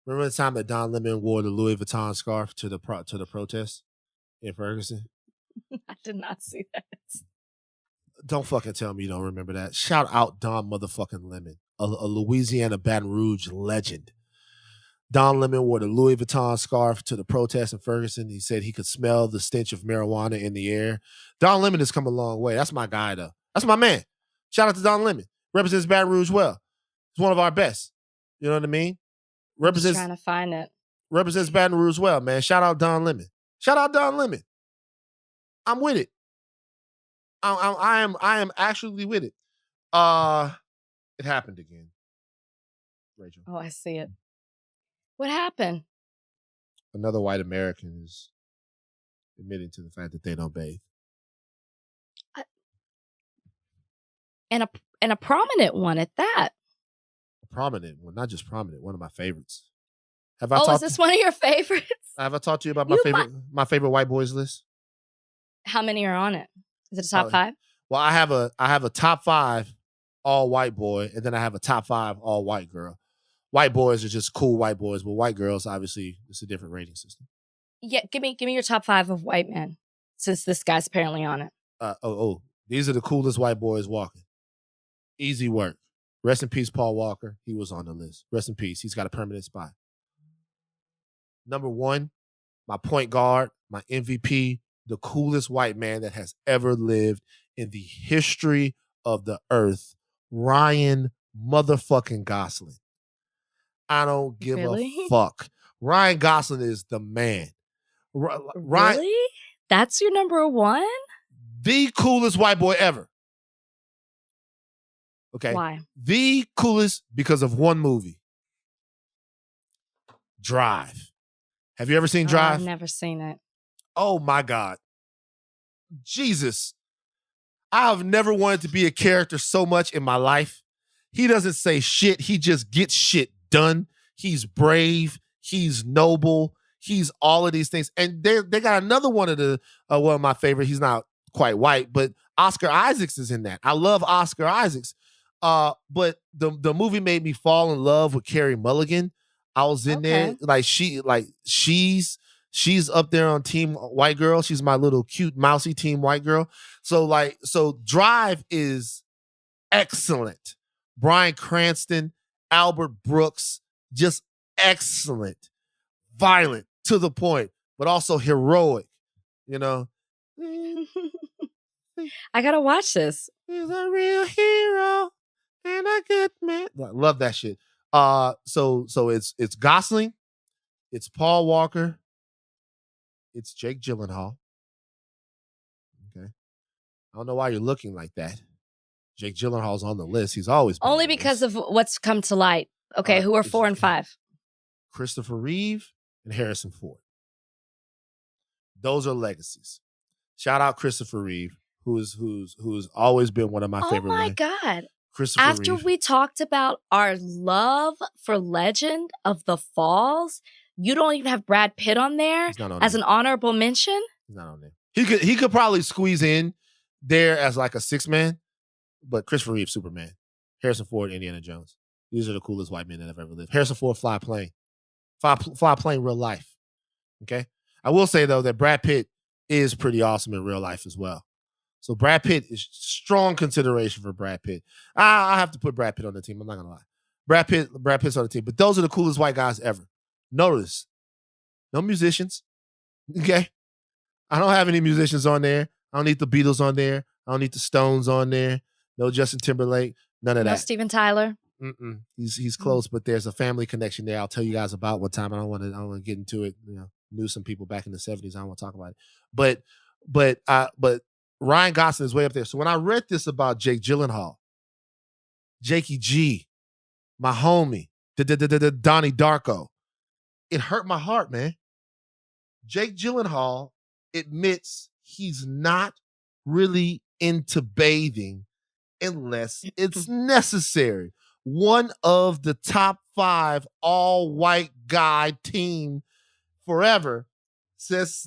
A: Remember the time that Don Lemon wore the Louis Vuitton scarf to the protest in Ferguson?
B: I did not see that.
A: Don't fucking tell me you don't remember that. Shout out Don motherfucking Lemon, a Louisiana Baton Rouge legend. Don Lemon wore the Louis Vuitton scarf to the protest in Ferguson. He said he could smell the stench of marijuana in the air. Don Lemon has come a long way. That's my guy though. That's my man. Shout out to Don Lemon. Represents Baton Rouge well. He's one of our best. You know what I mean?
B: Represents, trying to find it.
A: Represents Baton Rouge well, man. Shout out Don Lemon. Shout out Don Lemon. I'm with it. I am actually with it. It happened again. Rachel.
B: Oh, I see it. What happened?
A: Another white American is admitting to the fact that they don't bathe.
B: And a prominent one at that.
A: Prominent one, not just prominent, one of my favorites.
B: Is this one of your favorites?
A: Have I talked to you about my favorite white boys list?
B: How many are on it? Is it a top 5?
A: Well, I have a top 5 all white boy, and then I have a top 5 all white girl. White boys are just cool white boys, but white girls, obviously, it's a different rating system.
B: Yeah, give me your top 5 of white men, since this guy's apparently on it.
A: These are the coolest white boys walking. Easy work. Rest in peace, Paul Walker. He was on the list. Rest in peace. He's got a permanent spot. Number 1, my point guard, my MVP, the coolest white man that has ever lived in the history of the earth, Ryan motherfucking Gosling. I don't give a fuck. Ryan Gosling is the man.
B: Really? That's your number 1?
A: The coolest white boy ever. Okay.
B: Why?
A: The coolest because of one movie. Drive. Have you ever seen Drive?
B: I've never seen it.
A: Oh my God. Jesus. I have never wanted to be a character so much in my life. He doesn't say shit. He just gets shit done. He's brave. He's noble. He's all of these things. And they got another one of my favorite. He's not quite white, but Oscar Isaacs is in that. I love Oscar Isaacs. But the movie made me fall in love with Carey Mulligan. I was in there, she's up there on Team White Girl. She's my little cute mousy Team White Girl. So Drive is excellent. Bryan Cranston, Albert Brooks, just excellent, violent to the point, but also heroic. You know,
B: I gotta watch this.
A: He's a real hero. And a good man. I love that shit. So it's Gosling, it's Paul Walker, it's Jake Gyllenhaal. Okay. I don't know why you're looking like that. Jake Gyllenhaal's on the list. He's always been
B: only because of what's come to light. Okay, who are 4 and 5?
A: Christopher Reeve and Harrison Ford. Those are legacies. Shout out Christopher Reeve, who's always been one of my favorite.
B: Oh my God.
A: Christopher
B: After
A: Reeve.
B: we talked about our love for Legend of the Falls, you don't even have Brad Pitt on there as an honorable mention?
A: He's not on there. He could probably squeeze in there as like a 6-man, but Christopher Reeve, Superman. Harrison Ford, Indiana Jones. These are the coolest white men that have ever lived. Harrison Ford, fly plane. Fly plane real life. Okay? I will say, though, that Brad Pitt is pretty awesome in real life as well. So Brad Pitt is strong consideration for Brad Pitt. I have to put Brad Pitt on the team. I'm not going to lie. Brad Pitt's on the team. But those are the coolest white guys ever. Notice, no musicians. Okay? I don't have any musicians on there. I don't need the Beatles on there. I don't need the Stones on there. No Justin Timberlake. None of that.
B: No Steven Tyler.
A: He's close, but there's a family connection there. I'll tell you guys about one time. I don't want to get into it. You know, knew some people back in the 70s. I don't want to talk about it. But Ryan Gosling is way up there. So when I read this about Jake Gyllenhaal, Jakey G, my homie, Donnie Darko, it hurt my heart, man. Jake Gyllenhaal admits he's not really into bathing unless it's necessary. One of the top 5 all-white guy team forever says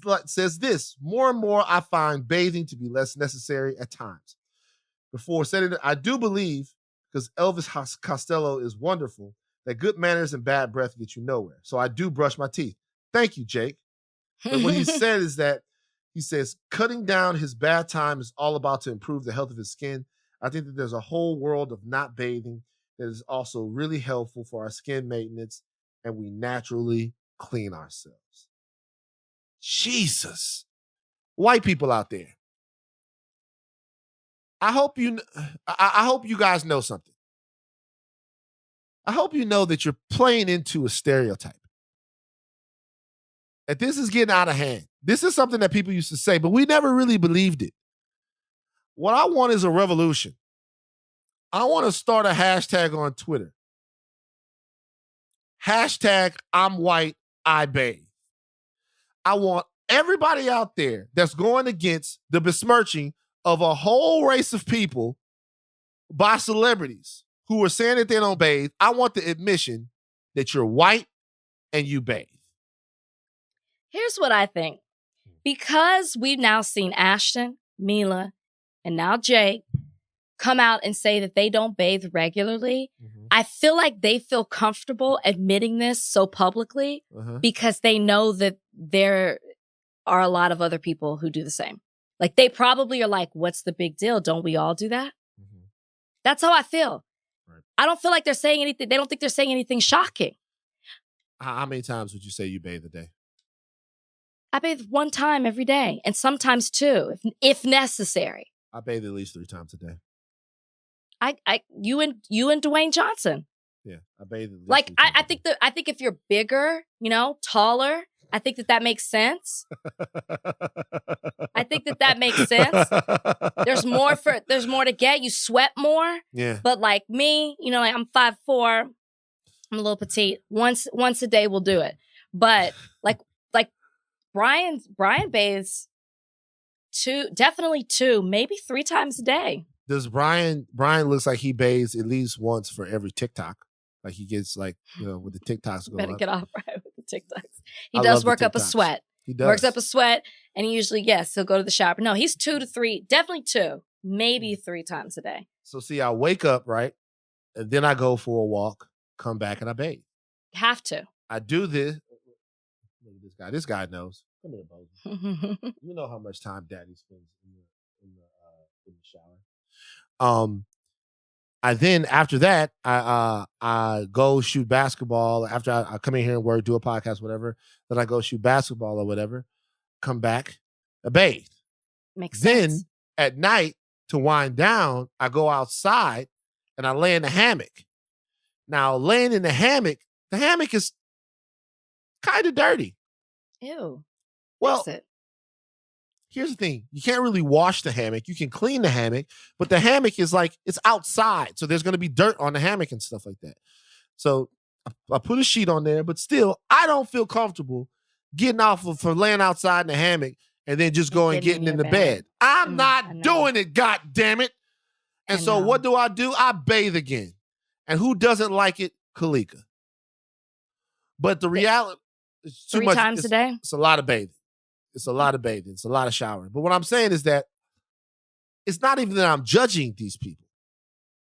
A: this. More and more, I find bathing to be less necessary at times. Before saying it, I do believe, because Elvis Costello is wonderful, that good manners and bad breath get you nowhere. So I do brush my teeth. Thank you, Jake. But what he said is that, he says, cutting down his bad time is all about to improve the health of his skin. I think that there's a whole world of not bathing that is also really helpful for our skin maintenance, and we naturally clean ourselves. Jesus. White people out there. I hope you guys know something. I hope you know that you're playing into a stereotype. That this is getting out of hand. This is something that people used to say, but we never really believed it. What I want is a revolution. I want to start a hashtag on Twitter. Hashtag I'm white, I bathe. I want everybody out there that's going against the besmirching of a whole race of people by celebrities who are saying that they don't bathe. I want the admission that you're white and you bathe.
B: Here's what I think. Because we've now seen Ashton, Mila, and now Jake come out and say that they don't bathe regularly, I feel like they feel comfortable admitting this so publicly because they know that there are a lot of other people who do the same. Like, they probably are like, what's the big deal? Don't we all do that? That's how I feel. Right. I don't feel like they're saying anything. They don't think they're saying anything shocking.
A: How many times would you say you bathe a day?
B: I bathe 1 time every day, and sometimes 2, if necessary.
A: I bathe at least 3 times a day.
B: You and Dwayne Johnson.
A: Yeah, I bathe.
B: Like, I think if you're bigger, taller, I think that makes sense. I think that makes sense. There's more to get. You sweat more.
A: Yeah.
B: But like me, like I'm 5'4", I'm a little petite. Once a day will do it. But like Brian bathes 2, definitely 2, maybe 3 times a day.
A: Does Brian looks like he bathes at least once for every TikTok? Like he gets with the TikToks going.
B: Better get off right with the TikToks. He does work up a sweat.
A: He does.
B: Works up a sweat, and he usually, he'll go to the shower. No, he's 2 to 3, definitely 2, maybe 3 times a day.
A: So see, I wake up, right? And then I go for a walk, come back, and I bathe.
B: Have to.
A: I do this. Look at this guy. This guy knows. Come here, Bozek. You know how much time Daddy spends in the shower. I then after that I go shoot basketball. After I come in here and work, do a podcast, whatever. Then I go shoot basketball or whatever. Come back, I bathe.
B: Makes sense.
A: Then at night to wind down, I go outside and I lay in the hammock. Now laying in the hammock is kind of dirty.
B: Ew.
A: Well, here's the thing. You can't really wash the hammock. You can clean the hammock, but the hammock is it's outside. So there's going to be dirt on the hammock and stuff like that. So I put a sheet on there, but still, I don't feel comfortable getting off for laying outside in the hammock and then just go and getting in the bed. I'm not doing it, God damn it. And so what do? I bathe again. And who doesn't like it? Kalika. But the reality is too much.
B: 3 times a day?
A: It's a lot of bathing. It's a lot of bathing. It's a lot of showering. But what I'm saying is that it's not even that I'm judging these people.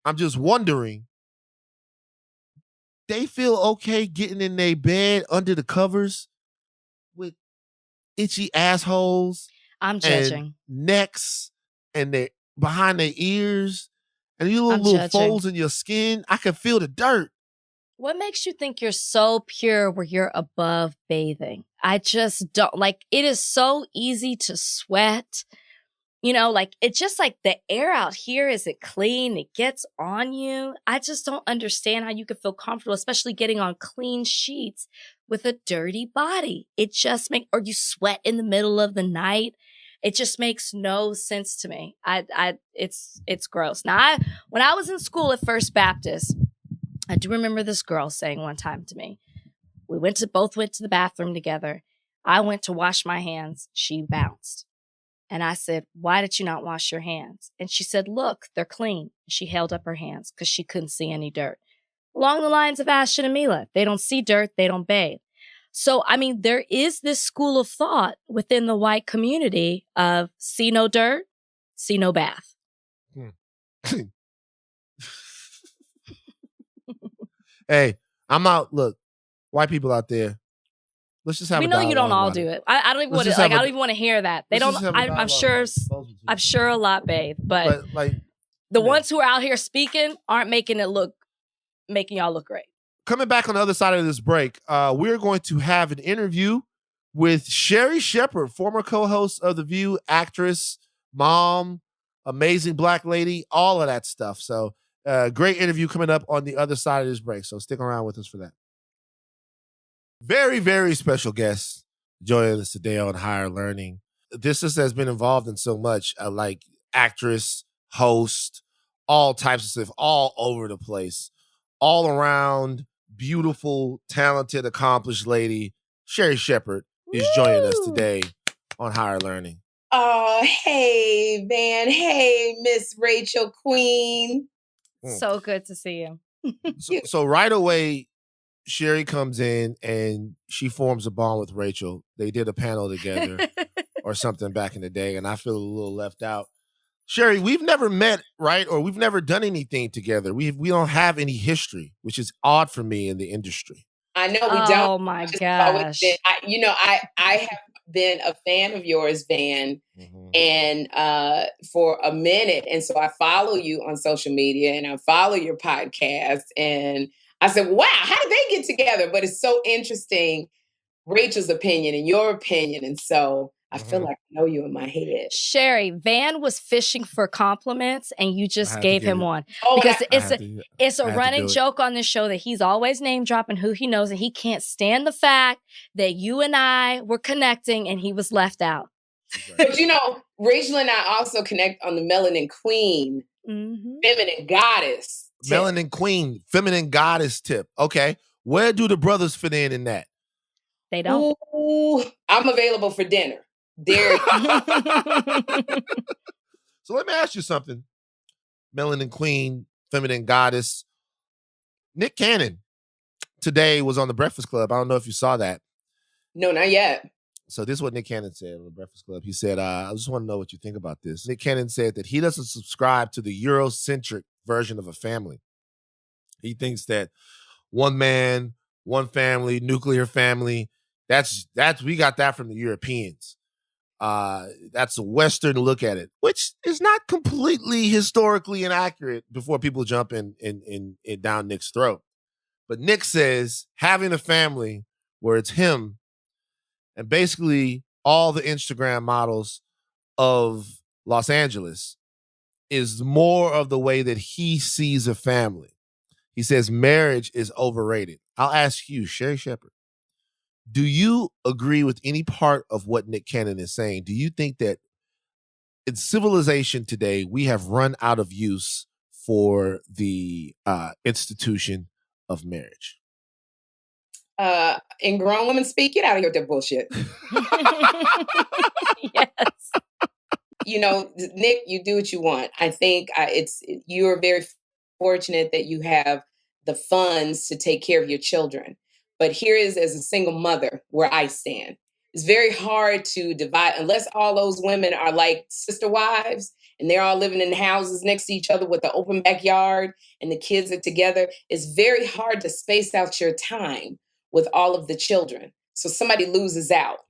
A: I'm just wondering, they feel okay getting in their bed under the covers with itchy assholes.
B: I'm judging.
A: And necks and they behind their ears and you little folds in your skin. I can feel the dirt.
B: What makes you think you're so pure where you're above bathing? I just don't like, it is so easy to sweat. You know, like it's just like the air out here isn't clean. It gets on you. I just don't understand how you could feel comfortable, especially getting on clean sheets with a dirty body. It just or you sweat in the middle of the night. It just makes no sense to me. It's gross. Now, when I was in school at First Baptist, I do remember this girl saying one time to me, we both went to the bathroom together. I went to wash my hands. She bounced. And I said, why did you not wash your hands? And she said, look, they're clean. She held up her hands because she couldn't see any dirt. Along the lines of Ashton and Mila, they don't see dirt, they don't bathe. So, I mean, there is this school of thought within the white community of see no dirt, see no bath.
A: Hey, I'm out. Look, white people out there. Let's just have.
B: We know you don't all do it. I don't even want to. Like, I don't even want to hear that. They don't. I'm sure a lot bathe, but
A: like
B: the ones who are out here speaking aren't making y'all look great.
A: Coming back on the other side of this break, we're going to have an interview with Sherri Shepherd, former co-host of The View, actress, mom, amazing black lady, all of that stuff. So, great interview coming up on the other side of this break. So stick around with us for that. Very, very special guest joining us today on Higher Learning. This has been involved in so much, like actress, host, all types of stuff, all over the place, all around, beautiful, talented, accomplished lady. Sherri Shepherd is joining us today on Higher Learning.
D: Oh, hey, Van. Hey, Miss Rachel Queen.
B: So good to see you.
A: So right away, Sherri comes in and she forms a bond with Rachel. They did a panel together or something back in the day, and I feel a little left out. Sherri, we've never met, right? Or we've never done anything together. We don't have any history, which is odd for me in the industry.
D: I know we don't.
B: Oh my gosh.
D: I have been a fan of yours, Van, and for a minute. And so I follow you on social media and I follow your podcast. And I said, wow, how did they get together? But it's so interesting, Rachel's opinion and your opinion. And so I feel like I know you in my head.
B: Sherri, Van was fishing for compliments and you just gave him one. Because it's a running joke on this show that he's always name dropping who he knows, and he can't stand the fact that you and I were connecting and he was left out.
D: But Rachel and I also connect on the Melanin Queen, feminine goddess tip.
A: Melanin Queen, feminine goddess tip. Okay. Where do the brothers fit in that?
B: They don't.
D: Ooh, I'm available for dinner. There.
A: So let me ask you something. Melanin Queen, feminine goddess. Nick Cannon today was on The Breakfast Club. I don't know if you saw that.
D: No, not yet.
A: So this is what Nick Cannon said on The Breakfast Club. He said, I just want to know what you think about this. Nick Cannon said that he doesn't subscribe to the Eurocentric version of a family. He thinks that one man, one family, nuclear family, that's we got that from the Europeans. That's a Western look at it, which is not completely historically inaccurate before people jump in down Nick's throat. But Nick says having a family where it's him and basically all the Instagram models of Los Angeles is more of the way that he sees a family. He says marriage is overrated. I'll ask you, Sherri Shepherd, do you agree with any part of what Nick Cannon is saying? Do you think that in civilization today, we have run out of use for the institution of marriage?
D: In grown women speak, get out of here with that bullshit.
B: Yes.
D: You know, Nick, you do what you want. I think you're very fortunate that you have the funds to take care of your children. But here is, as a single mother, where I stand. It's very hard to divide unless all those women are like sister wives and they're all living in houses next to each other with an open backyard and the kids are together. It's very hard to space out your time with all of the children. So somebody loses out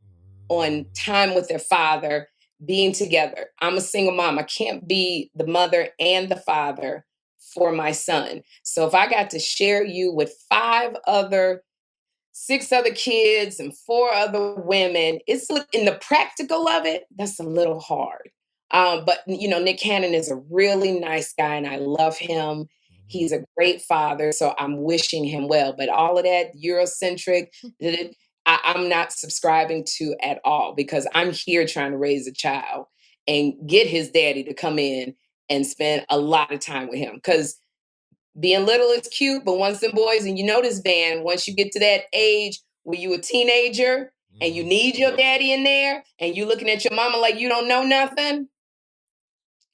D: on time with their father, being together. I'm a single mom. I can't be the mother and the father for my son. So if I got to share you with 6 other kids and 4 other women, it's in the practical of it, that's a little hard. But you know, Nick Cannon is a really nice guy and I love him. He's a great father, so I'm wishing him well. But all of that Eurocentric, I'm not subscribing to at all because I'm here trying to raise a child and get his daddy to come in and spend a lot of time with him. Because being little is cute, but once them boys, and you know this, Van, once you get to that age where you a teenager and you need your daddy in there and you looking at your mama like you don't know nothing,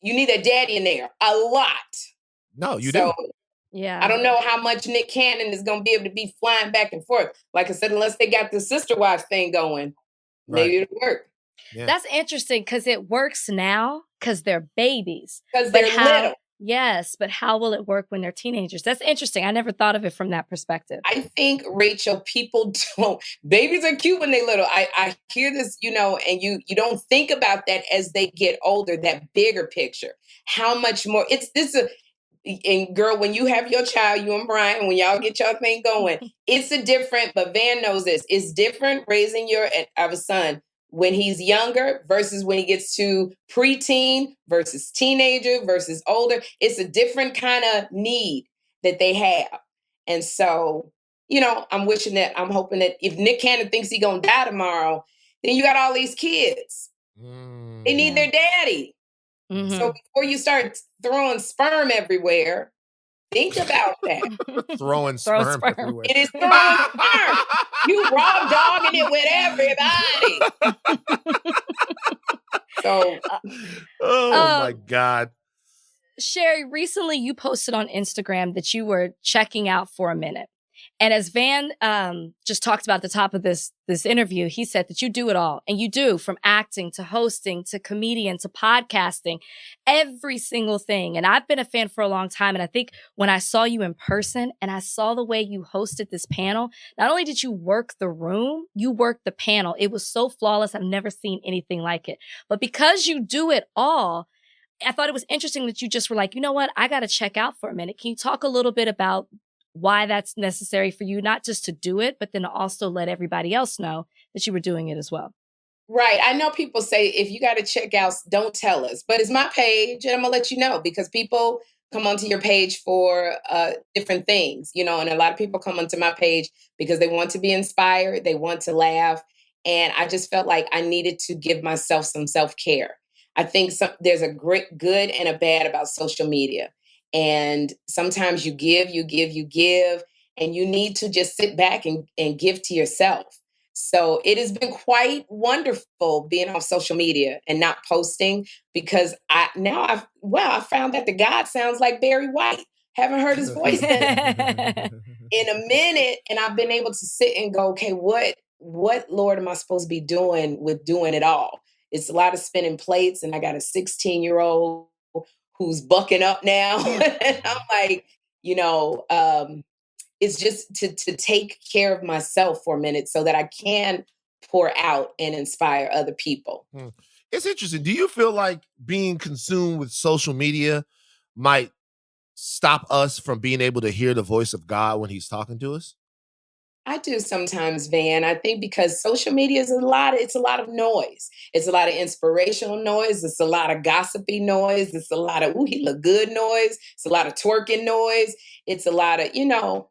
D: you need that daddy in there a lot.
A: No, you do.
B: Yeah.
D: I don't know how much Nick Cannon is going to be able to be flying back and forth. Like I said, unless they got the sister wife thing going, maybe it'll work.
B: Yeah. That's interesting because it works now because they're babies.
D: Because they're little.
B: Yes, but how will it work when they're teenagers? That's interesting. I never thought of it from that perspective.
D: I think, Rachel, people don't. Babies are cute when they're little. I hear this, you know, and you don't think about that as they get older, that bigger picture. How much more? And girl, when you have your child, you and Brian, when y'all get your thing going, it's but Van knows this. It's different raising a son when he's younger versus when he gets to preteen versus teenager versus older. It's a different kind of need that they have. And so, you know, I'm hoping that if Nick Cannon thinks he's going to die tomorrow, then you got all these kids. They need their daddy. Mm-hmm. So before you start throwing sperm everywhere, think about that.
A: Throwing sperm everywhere.
D: It is throwing sperm. You raw dogging it with everybody. So,
A: oh my God.
B: Sherri, recently you posted on Instagram that you were checking out for a minute. And as Van just talked about at the top of this interview, he said that you do it all. And you do, from acting to hosting to comedian to podcasting, every single thing. And I've been a fan for a long time. And I think when I saw you in person and I saw the way you hosted this panel, not only did you work the room, you worked the panel. It was so flawless. I've never seen anything like it. But because you do it all, I thought it was interesting that you just were like, you know what? I got to check out for a minute. Can you talk a little bit about why that's necessary for you, not just to do it, but then to also let everybody else know that you were doing it as well?
D: Right. I know people say, if you got to check out, don't tell us. But it's my page, and I'm going to let you know because people come onto your page for different things, you know, and a lot of people come onto my page because they want to be inspired. They want to laugh. And I just felt like I needed to give myself some self-care. I think there's a great good and a bad about social media. And sometimes you give, and you need to just sit back and give to yourself. So it has been quite wonderful being on social media and not posting because I found that the God sounds like Barry White. Haven't heard his voice in a minute. And I've been able to sit and go, okay, what Lord am I supposed to be doing with doing it all? It's a lot of spinning plates, and I got a 16-year-old who's bucking up now. And I'm like, you know, it's just to take care of myself for a minute so that I can pour out and inspire other people.
A: It's interesting. Do you feel like being consumed with social media might stop us from being able to hear the voice of God when he's talking to us?
D: I do sometimes, Van. I think because social media is it's a lot of noise. It's a lot of inspirational noise. It's a lot of gossipy noise. It's a lot of, ooh, he look good noise. It's a lot of twerking noise. It's a lot of, you know,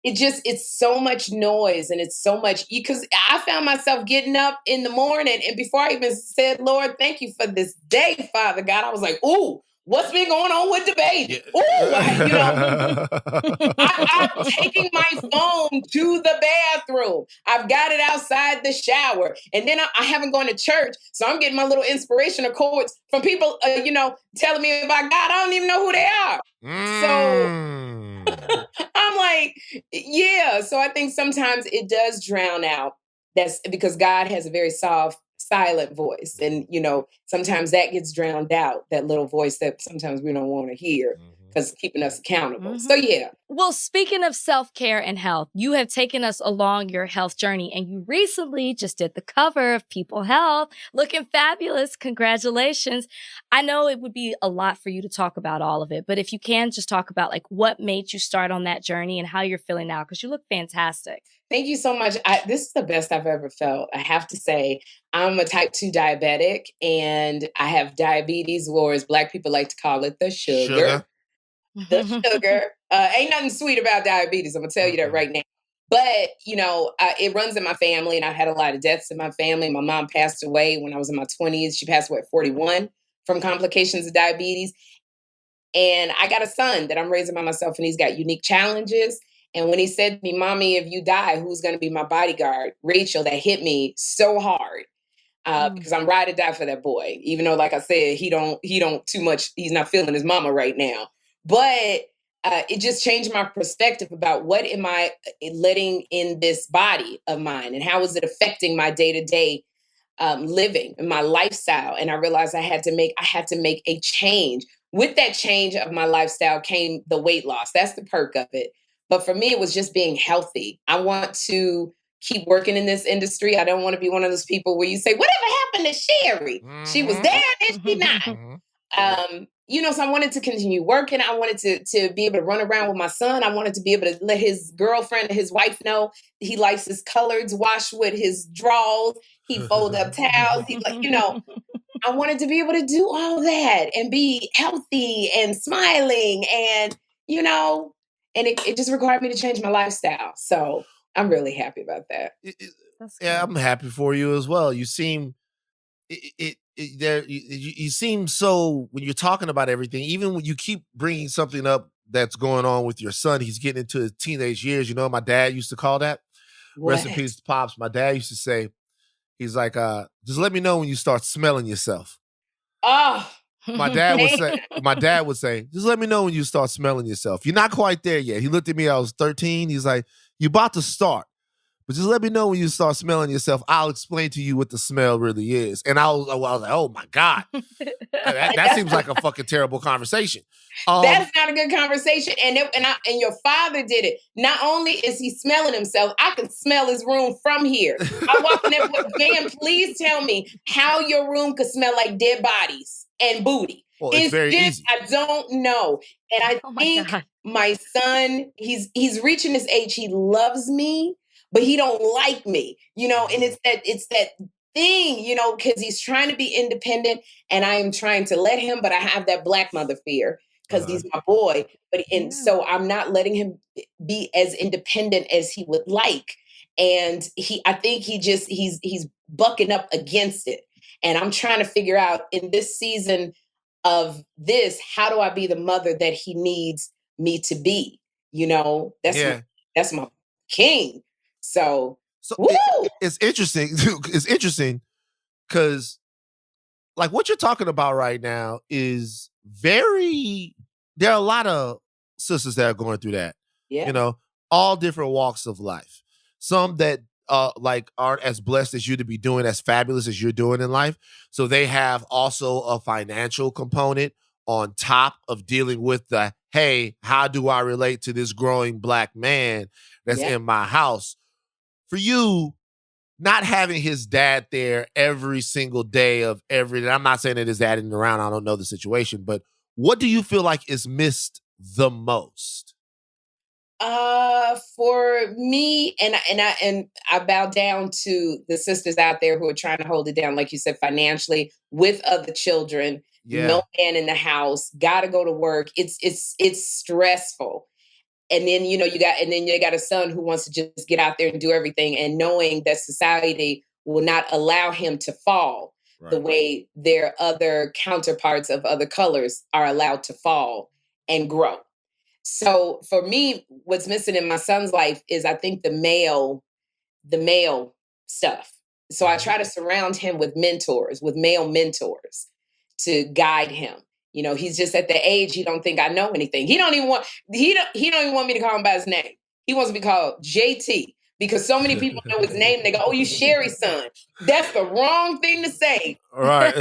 D: it's so much noise and it's so much, because I found myself getting up in the morning and before I even said, Lord, thank you for this day, Father God, I was like, ooh, what's been going on with the baby? I'm taking my phone to the bathroom. I've got it outside the shower. And then I haven't gone to church. So I'm getting my little inspirational quotes from people, telling me about God. I don't even know who they are. So I'm like, yeah. So I think sometimes it does drown out. That's because God has a very soft, silent voice. And, sometimes that gets drowned out, that little voice that sometimes we don't want to hear because it's keeping us accountable. So, yeah.
B: Well, speaking of self-care and health, you have taken us along your health journey, and you recently just did the cover of People Health, looking fabulous. Congratulations. I know it would be a lot for you to talk about all of it, but if you can just talk about like what made you start on that journey and how you're feeling now, because you look fantastic.
D: Thank you so much. This is the best I've ever felt. I have to say, I'm a type 2 diabetic, and I have diabetes, or as Black people like to call it, the sugar. The sugar. Ain't nothing sweet about diabetes. I'm going to tell you that right now. But, it runs in my family, and I've had a lot of deaths in my family. My mom passed away when I was in my 20s. She passed away at 41 from complications of diabetes. And I got a son that I'm raising by myself, and he's got unique challenges. And when he said to me, Mommy, if you die, who's going to be my bodyguard? Rachel, that hit me so hard because I'm ride or die for that boy. Even though, like I said, he don't too much. He's not feeling his mama right now. But it just changed my perspective about what am I letting in this body of mine, and how is it affecting my day-to-day living and my lifestyle. And I realized I had to make a change. With that change of my lifestyle came the weight loss. That's the perk of it. But for me, it was just being healthy. I want to keep working in this industry. I don't want to be one of those people where you say, whatever happened to Sherri? She was there and she not. So I wanted to continue working. I wanted to be able to run around with my son. I wanted to be able to let his girlfriend, his wife know he likes his colors washed with his drawers. He fold up towels. He I wanted to be able to do all that and be healthy and smiling and, and it just required me to change my lifestyle. So I'm really happy about that.
A: I'm happy for you as well. You seem you seem so, when you're talking about everything, even when you keep bringing something up that's going on with your son, he's getting into his teenage years. You know what my dad used to call that?
D: What?
A: Rest in peace, Pops. My dad used to say, he's like, just let me know when you start smelling yourself.
D: Oh.
A: My dad would say, just let me know when you start smelling yourself. You're not quite there yet. He looked at me, I was 13. He's like, you're about to start. But just let me know when you start smelling yourself. I'll explain to you what the smell really is. And I was like, oh my God. that seems like a fucking terrible conversation.
D: That's not a good conversation. And your father did it. Not only is he smelling himself, I can smell his room from here. I walk in there with, man, please tell me how your room could smell like dead bodies and booty.
A: Well, it's very easy.
D: I don't know. And I think my son, he's reaching this age. He loves me, but he don't like me, and it's that thing, because he's trying to be independent and I am trying to let him, but I have that Black mother fear because he's my boy. So I'm not letting him be as independent as he would like. And I think he's bucking up against it. And I'm trying to figure out in this season of this, how do I be the mother that he needs me to be? That's my king. So
A: it's interesting. It's interesting because, like, what you're talking about right now is there are a lot of sisters that are going through that.
D: Yeah.
A: All different walks of life. Some that aren't as blessed as you to be doing as fabulous as you're doing in life. So they have also a financial component on top of dealing with the, hey, how do I relate to this growing Black man that's in my house? For you, not having his dad there every single day of I'm not saying that his dad isn't around, I don't know the situation, but what do you feel like is missed the most?
D: For me, and I bow down to the sisters out there who are trying to hold it down, like you said, financially, with other children, no man in the house, gotta go to work. It's stressful. And then, you got a son who wants to just get out there and do everything, and knowing that society will not allow him to fall. the way their other counterparts of other colors are allowed to fall and grow. So for me, what's missing in my son's life is, I think, the male stuff. So I try to surround him with male mentors to guide him. You know, he's just at the age he don't think I know anything. He don't even want me to call him by his name. He wants to be called JT, because so many people know his name. They go, "Oh, you Sherri's son." That's the wrong thing to say.
A: Right.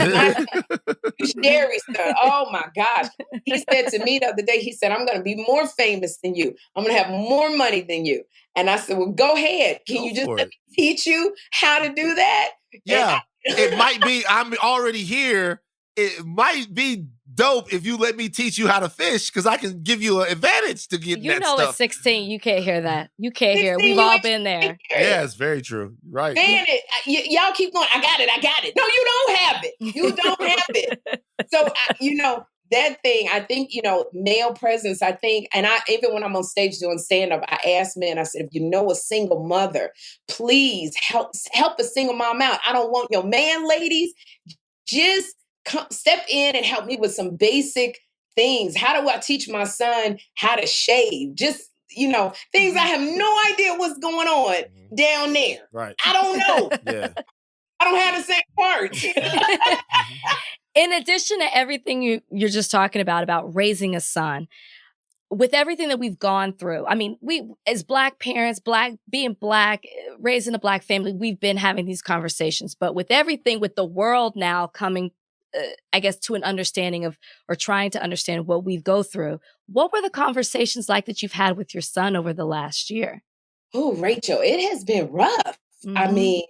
D: You Sherri's son. Oh my gosh. He said to me the other day, he said, "I'm going to be more famous than you. I'm going to have more money than you." And I said, "Well, go ahead. Can you just let me teach you how to do that?"
A: Yeah. It might be, I'm already here. It might be dope if you let me teach you how to fish, because I can give you an advantage to get that stuff.
B: At 16, you can't hear that. You can't hear it. We've all been there.
A: Yeah, it's very true. Right.
D: Man, y'all keep going. I got it. No, you don't have it. You don't have it. So, that thing, I think, male presence, I think, and even when I'm on stage doing stand-up, I ask men, I said, if you know a single mother, please help a single mom out. I don't want your man, ladies. Just step in and help me with some basic things. How do I teach my son how to shave? Just, things I have no idea what's going on down there.
A: Right.
D: I don't know.
A: Yeah.
D: I don't have the same parts.
B: In addition to everything you're just talking about raising a son, with everything that we've gone through, I mean, we, as Black parents, being Black, raised in a Black family, we've been having these conversations. But with everything, with the world now coming, I guess, to an understanding of, or trying to understand what we go through, what were the conversations like that you've had with your son over the last year?
D: Oh, Rachel, it has been rough.
B: Mm-hmm.
D: I mean,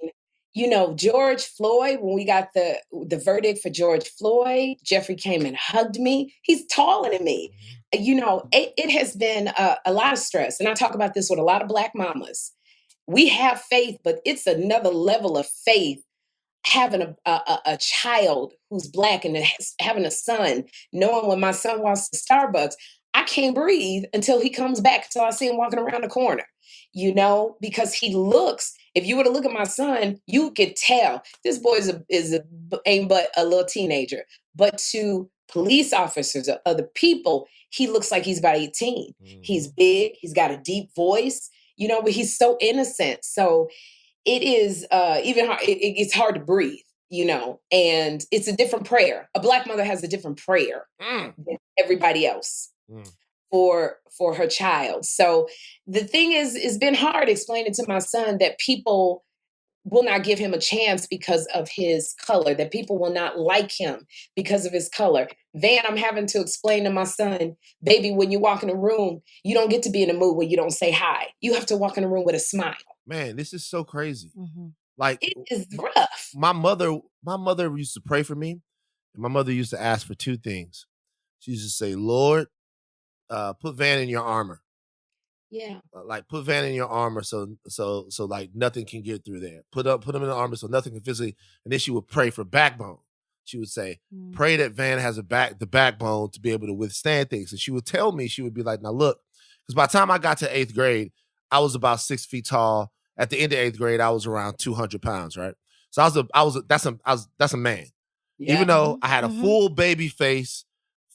D: George Floyd, when we got the verdict for George Floyd, Jeffrey came and hugged me. He's taller than me. It has been a lot of stress. And I talk about this with a lot of Black mamas. We have faith, but it's another level of faith having a child who's Black and having a son, knowing when my son walks to Starbucks, I can't breathe until he comes back, until I see him walking around the corner, because he looks, if you were to look at my son, you could tell this boy ain't but a little teenager. But to police officers or other people, he looks like he's about 18. He's big. He's got a deep voice, but he's so innocent. So it is even hard. It's hard to breathe, and it's a different prayer. A Black mother has a different prayer than everybody else for her child. So the thing is, it's been hard explaining to my son that people will not give him a chance because of his color, that people will not like him because of his color. Van, I'm having to explain to my son, baby, when you walk in a room, you don't get to be in a mood where you don't say hi. You have to walk in a room with a smile.
A: Man, this is so crazy.
B: Mm-hmm.
A: Like,
D: it is rough.
A: My mother used to pray for me, and my mother used to ask for two things. She used to say, Lord, put Van in your armor.
D: Yeah.
A: Like, put Van in your armor so like nothing can get through there. Put him in the armor so nothing can physically. And then she would pray for backbone. She would say, pray that Van has the backbone to be able to withstand things. And she would tell me, she would be like, now look, because by the time I got to 8th grade, I was about 6 feet tall. At the end of 8th grade, I was around 200 pounds, right? So that's a man. Yeah. Even though I had a full baby face,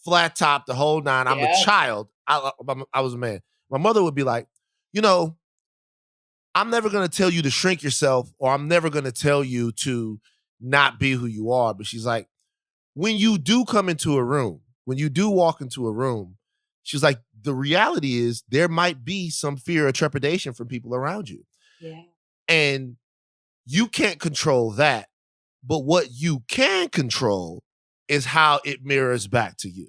A: flat top, the whole nine. I'm a child. I was a man. My mother would be like, I'm never going to tell you to shrink yourself, or I'm never going to tell you to not be who you are. But she's like, when you do come into a room, when you do walk into a room, she's like, the reality is there might be some fear or trepidation from people around you.
D: Yeah.
A: And you can't control that. But what you can control is how it mirrors back to you.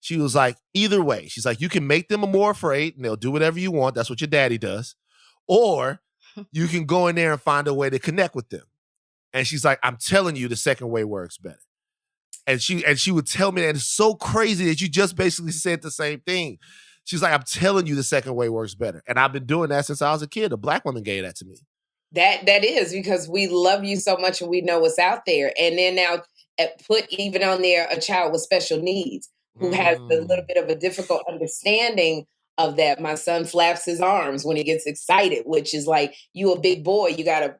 A: She was like, either way, she's like, you can make them more afraid and they'll do whatever you want. That's what your daddy does. Or you can go in there and find a way to connect with them. And she's like, I'm telling you, the second way works better. And she would tell me that it's so crazy that you just basically said the same thing. She's like, I'm telling you, the second way works better. And I've been doing that since I was a kid. A Black woman gave that to me.
D: That is because we love you so much and we know what's out there. And then now put even on there a child with special needs who has a little bit of a difficult understanding of that. My son flaps his arms when he gets excited, which is like, you a big boy. You gotta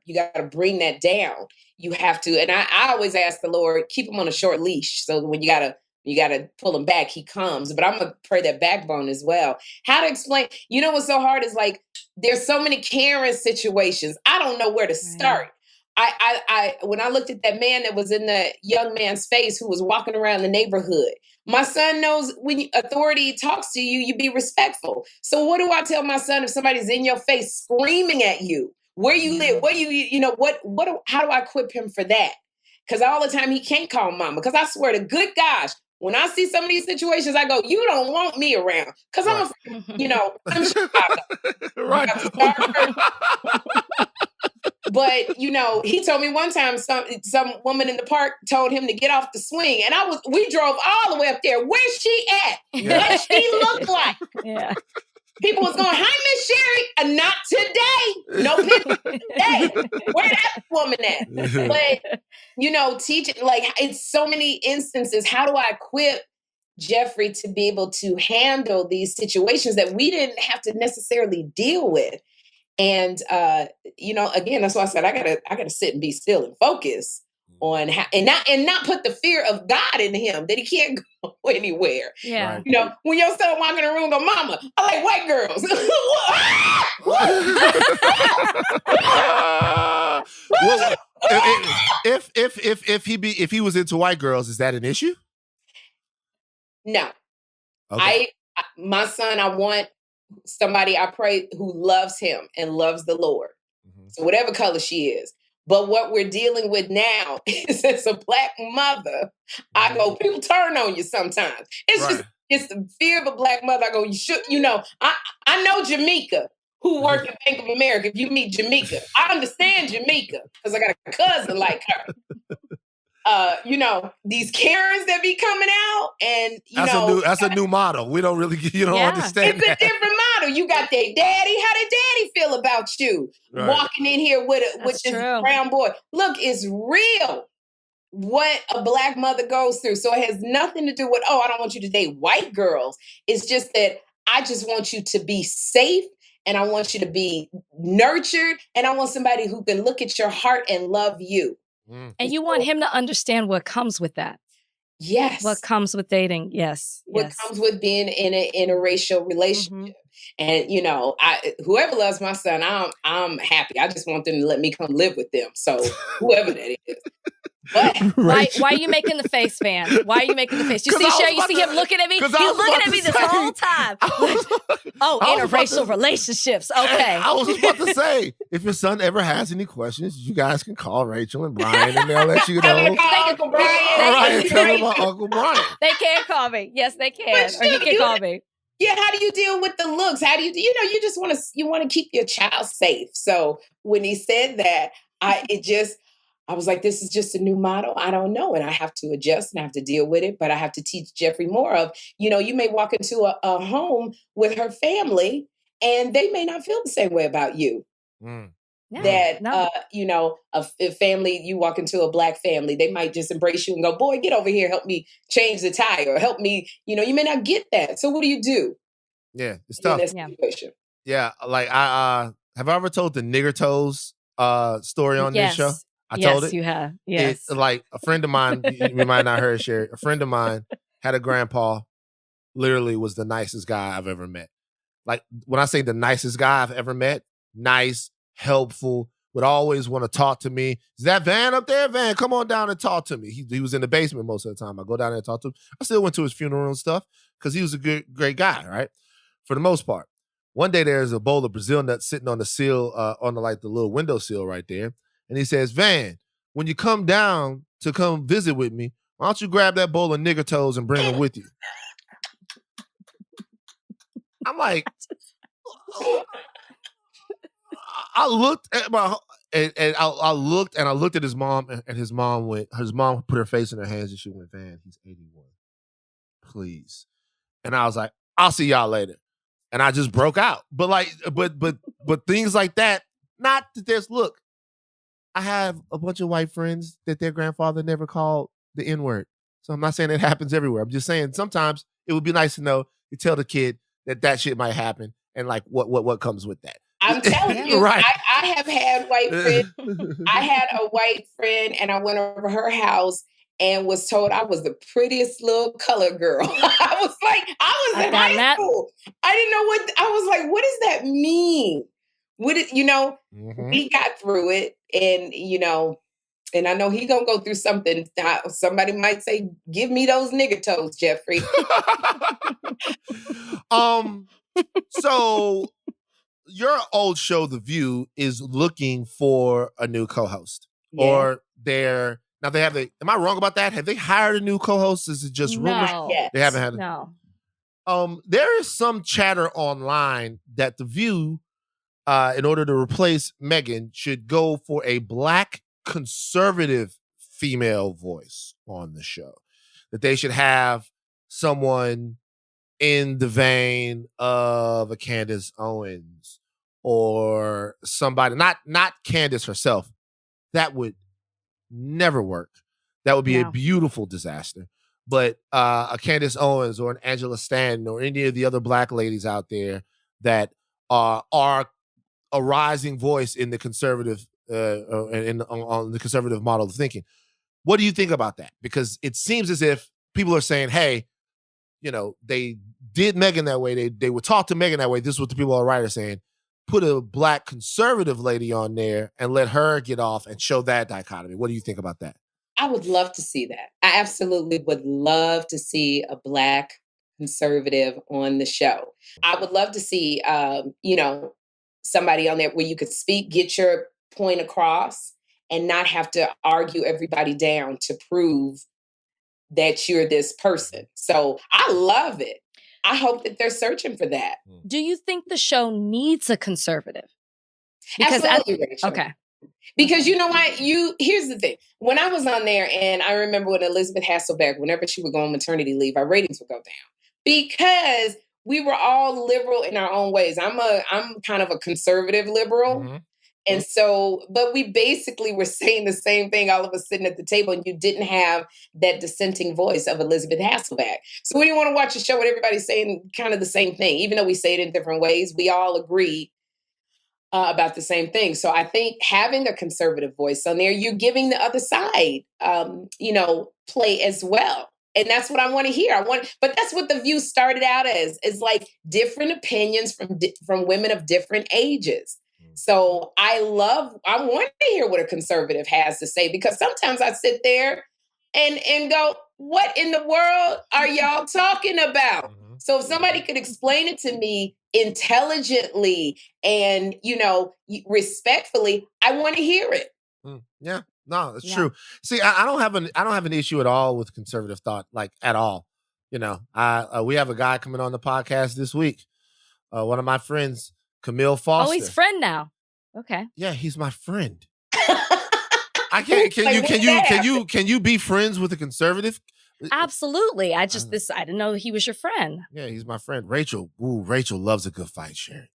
D: bring that down. You have to. And I always ask the Lord, keep him on a short leash. So when you gotta pull him back, he comes. But I'm gonna pray that backbone as well. How to explain, what's so hard is like, there's so many Karen situations. I don't know where to start. I when I looked at that man that was in the young man's face who was walking around the neighborhood, my son knows when authority talks to you, you be respectful. So what do I tell my son if somebody's in your face screaming at you? Where you live? What do how do I equip him for that? Because all the time he can't call mama. Because I swear to good gosh, when I see some of these situations, I go, you don't want me around. Because I'm Chicago.
A: Right.
D: But he told me one time some woman in the park told him to get off the swing, and we drove all the way up there. Where's she at?
A: Yeah.
D: What she look like?
B: Yeah.
D: People was going, hi, Miss Sherri. Not today. No picture today. Where that woman at? But teaching, like, it's so many instances. How do I equip Jeffrey to be able to handle these situations that we didn't have to necessarily deal with? And again, that's why I said I gotta sit and be still and focus on how, and not put the fear of God in him that he can't go anywhere.
B: Yeah.
A: Right.
D: When your son walk in the room, go, mama, I like white girls.
A: Well, if he was into white girls, is that an issue?
D: No.
A: Okay.
D: My son, I want somebody, I pray, who loves him and loves the Lord. Mm-hmm. So whatever color she is. But what we're dealing with now is, as a Black mother, I go, people turn on you sometimes. It's the fear of a Black mother. I go, you should, I know Jamaica, who worked at Bank of America. If you meet Jamaica, I understand Jamaica because I got a cousin like her. These Karens that be coming out, and
A: that's a new model. We don't really, understand.
D: It's a different model. You got their daddy. How did daddy feel about you? Right. Walking in here with this brown boy. Look, it's real what a Black mother goes through. So it has nothing to do with, I don't want you to date white girls. It's just that I just want you to be safe, and I want you to be nurtured, and I want somebody who can look at your heart and love you.
B: And you want him to understand what comes with that.
D: Yes.
B: What comes with dating. Yes.
D: What comes with being in an interracial relationship. Mm-hmm. And, whoever loves my son, I'm happy. I just want them to let me come live with them. So whoever that is. But
B: why are you making the face, Van? Why are you making the face? You see, Sherri, you see him looking at me? He's looking at me this whole time. Interracial relationships. Okay.
A: I was just about to say, if your son ever has any questions, you guys can call Rachel and Brian, and they'll let you know.
D: Uncle Brian.
A: All right, tell them about Uncle Brian.
B: They can call me. Yes, they can. Or he can call me.
D: Yeah, how do you deal with the looks? How do you just want to keep your child safe. So when he said that, I was like, this is just a new model. I don't know. And I have to adjust and I have to deal with it. But I have to teach Jeffrey more of, you may walk into a home with her family and they may not feel the same way about you. Mm. A family, you walk into a Black family, they might just embrace you and go, boy, get over here, help me change the tire, or help me, you may not get that. So what do you do?
A: Yeah, it's tough. Yeah, like have I ever told the nigger toes story on this show? I told it.
B: You have. Yes.
A: It's like a friend of mine, you might not heard Sherri. A friend of mine had a grandpa, literally was the nicest guy I've ever met. Like, when I say the nicest guy I've ever met, nice, helpful, would always want to talk to me. Is that Van up there? Van, come on down and talk to me. He was in the basement most of the time. I go down there and talk to him. I still went to his funeral and stuff because he was a great guy, right? For the most part. One day there's a bowl of Brazil nuts sitting on the sill, on the little window sill right there. And he says, Van, when you come down to come visit with me, why don't you grab that bowl of nigger toes and bring them with you? I'm like, I looked at I looked at his mom, and his mom put her face in her hands and she went, Van, he's 81. Please. And I was like, I'll see y'all later. And I just broke out. But things like that, not that there's, look, I have a bunch of white friends that their grandfather never called the N-word. So I'm not saying it happens everywhere. I'm just saying sometimes it would be nice to know, you tell the kid, that shit might happen, and like what comes with that.
D: I'm telling you,
A: right.
D: I have had white friends. I had a white friend, and I went over her house and was told I was the prettiest little colored girl. I was in high school. I didn't know I was like, what does that mean? We got through it, and and I know he gonna go through something. Somebody might say, give me those nigger toes, Jeffrey.
A: So your old show, The View, is looking for a new co-host. Yeah. Or they have am I wrong about that? Have they hired a new co-host? Is it just rumors?
B: Yes.
A: They haven't had
B: No.
A: There is some chatter online that The View, in order to replace Megan, should go for a Black conservative female voice on the show. That they should have someone in the vein of a Candace Owens or somebody, not Candace herself. That would never work. That would be a beautiful disaster. But a Candace Owens or an Angela Stanton or any of the other Black ladies out there that are a rising voice in the conservative on the conservative model of thinking. What do you think about that? Because it seems as if people are saying, hey, they did Megan that way. They would talk to Megan that way. This is what the people are right are saying. Put a Black conservative lady on there and let her get off and show that dichotomy. What do you think about that?
D: I would love to see that. I absolutely would love to see a Black conservative on the show. I would love to see, somebody on there where you could speak, get your point across, and not have to argue everybody down to prove that you're this person. So I love it. I hope that they're searching for that.
B: Do you think the show needs a conservative?
D: Because absolutely, Rachel.
B: Okay.
D: Because you know what? Here's the thing. When I was on there, and I remember when Elizabeth Hasselbeck, whenever she would go on maternity leave, our ratings would go down because we were all liberal in our own ways. I'm kind of a conservative liberal. Mm-hmm. And so, but we basically were saying the same thing, all of us sitting at the table, and you didn't have that dissenting voice of Elizabeth Hasselbeck. So when you want to watch a show where everybody's saying kind of the same thing, even though we say it in different ways, we all agree about the same thing. So I think having a conservative voice on there, you're giving the other side, play as well. And that's what I want to hear. But that's what The View started out as, is like different opinions from women of different ages. So I want to hear what a conservative has to say, because sometimes I sit there and go, what in the world are y'all talking about? Mm-hmm. So if somebody could explain it to me intelligently and, respectfully, I want to hear it.
A: Yeah, no, it's true. See, I don't have an issue at all with conservative thought, like at all. We have a guy coming on the podcast this week. One of my friends, Camille Foster.
B: Oh, he's friend now. Okay.
A: Yeah, he's my friend. I can't. Can you be friends with a conservative?
B: Absolutely. I didn't know he was your friend.
A: Yeah, he's my friend. Rachel. Ooh, Rachel loves a good fight, Sherri.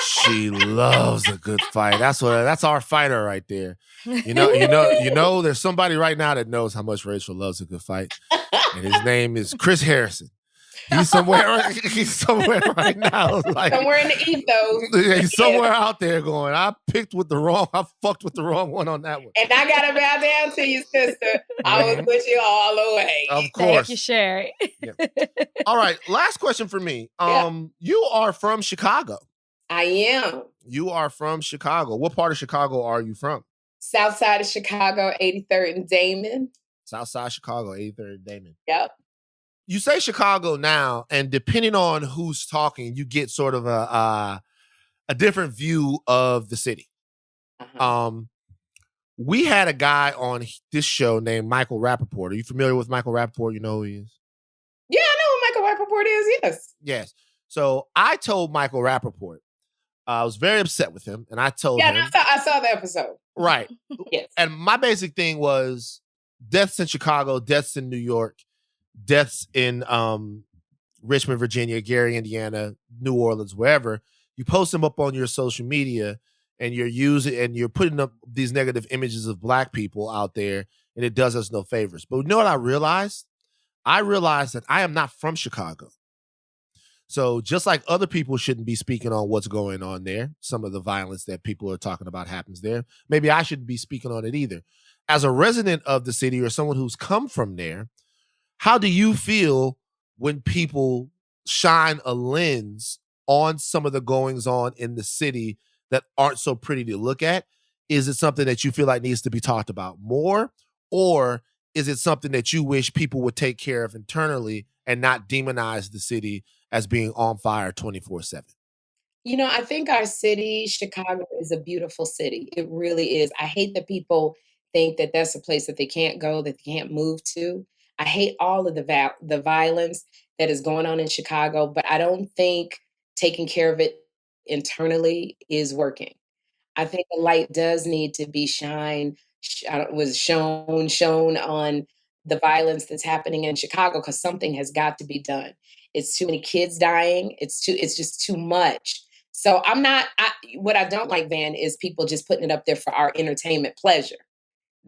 A: She loves a good fight. That's our fighter right there. There's somebody right now that knows how much Rachel loves a good fight. And his name is Chris Harrison. He's somewhere right now. Like,
D: somewhere in the ethos.
A: Yeah, he's somewhere out there going, I fucked with the wrong one on that one.
D: And I got to bow down to you, sister. I was with you all the way.
A: Of course.
B: Thank you, Sherri.
A: Yeah. All right, last question for me. You are from Chicago.
D: I am.
A: You are from Chicago. What part of Chicago are you from?
D: South side of Chicago, 83rd and Damon.
A: South side Chicago, 83rd and Damon.
D: Yep.
A: You say Chicago now, and depending on who's talking, you get sort of a different view of the city. Uh-huh. We had a guy on this show named Michael Rappaport. Are you familiar with Michael Rappaport? You know who he is?
D: Yeah, I know who Michael Rappaport is, yes.
A: Yes. So I told Michael Rappaport, I was very upset with him, and I told him.
D: Yeah, I saw the episode.
A: Right.
D: Yes.
A: And my basic thing was deaths in Chicago, deaths in New York, deaths in Richmond, Virginia, Gary, Indiana, New Orleans, wherever. You post them up on your social media, and you're putting up these negative images of Black people out there, and it does us no favors. But you know what I realized? I realized that I am not from Chicago. So just like other people shouldn't be speaking on what's going on there, some of the violence that people are talking about happens there, maybe I shouldn't be speaking on it either. As a resident of the city or someone who's come from there, how do you feel when people shine a lens on some of the goings on in the city that aren't so pretty to look at? Is it something that you feel like needs to be talked about more? Or is it something that you wish people would take care of internally and not demonize the city as being on fire 24/7?
D: I think our city, Chicago, is a beautiful city. It really is. I hate that people think that that's a place that they can't go, that they can't move to. I hate all of the violence that is going on in Chicago, but I don't think taking care of it internally is working. I think the light does need to be was shown on the violence that's happening in Chicago because something has got to be done. It's too many kids dying. It's just too much. So what I don't like, Van, is people just putting it up there for our entertainment pleasure.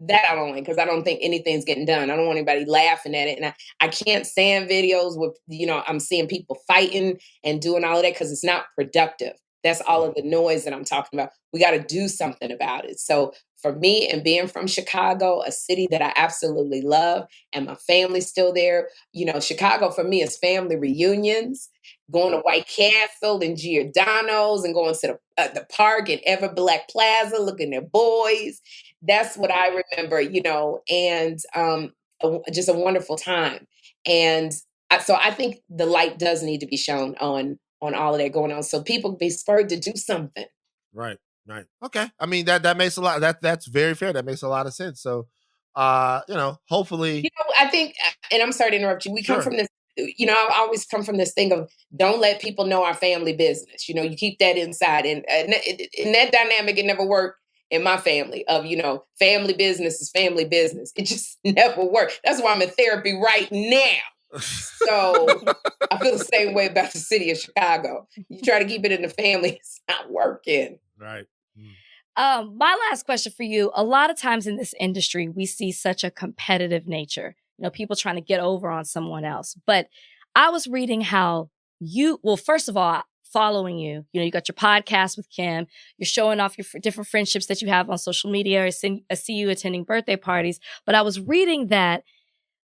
D: That I don't like because I don't think anything's getting done. I don't want anybody laughing at it. And I can't stand videos with, I'm seeing people fighting and doing all of that because it's not productive. That's all of the noise that I'm talking about. We got to do something about it. So for me, and being from Chicago, a city that I absolutely love, and my family's still there, Chicago for me is family reunions, going to White Castle and Giordano's and going to the park and Ever Black Plaza, looking at boys. That's what I remember, and just a wonderful time. And so I think the light does need to be shown on all of that going on, so people be spurred to do something.
A: Right. Okay. I mean, that makes a lot. That's very fair. That makes a lot of sense. So, hopefully,
D: I think, and I'm sorry to interrupt you. We come from this. I always come from this thing of don't let people know our family business. You keep that inside, and in that dynamic, it never worked in my family. Of family business is family business. It just never worked. That's why I'm in therapy right now. So I feel the same way about the city of Chicago. You try to keep it in the family, it's not working.
A: Right.
B: My last question for you. A lot of times in this industry, we see such a competitive nature, people trying to get over on someone else. But I was reading how first of all, following you, you got your podcast with Kim, you're showing off your different friendships that you have on social media. I see you attending birthday parties. But I was reading that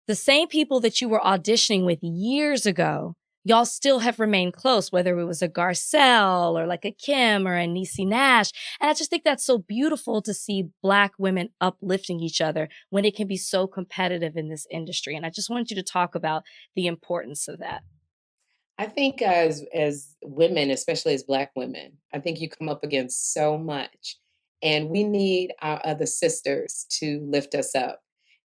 B: the same people that you were auditioning with years ago, y'all still have remained close, whether it was a Garcelle or like a Kim or a Niecy Nash. And I just think that's so beautiful to see Black women uplifting each other when it can be so competitive in this industry. And I just wanted you to talk about the importance of that.
D: I think as women, especially as Black women, I think you come up against so much. And we need our other sisters to lift us up.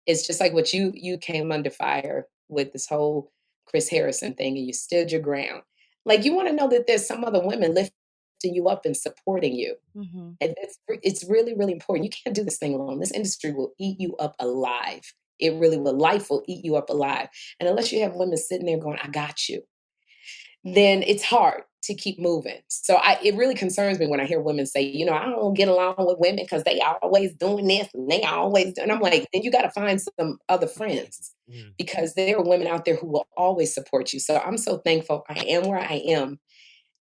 D: It's just like what you came under fire with this whole Chris Harrison thing, and you stood your ground. Like, you want to know that there's some other women lifting you up and supporting you. Mm-hmm. And it's really, really important. You can't do this thing alone. This industry will eat you up alive. It really will. Life will eat you up alive. And unless you have women sitting there going, I got you, then it's hard to keep moving. So it really concerns me when I hear women say, I don't get along with women because they always doing this and they always do. And I'm like, then you got to find some other friends because there are women out there who will always support you. So I'm so thankful I am where I am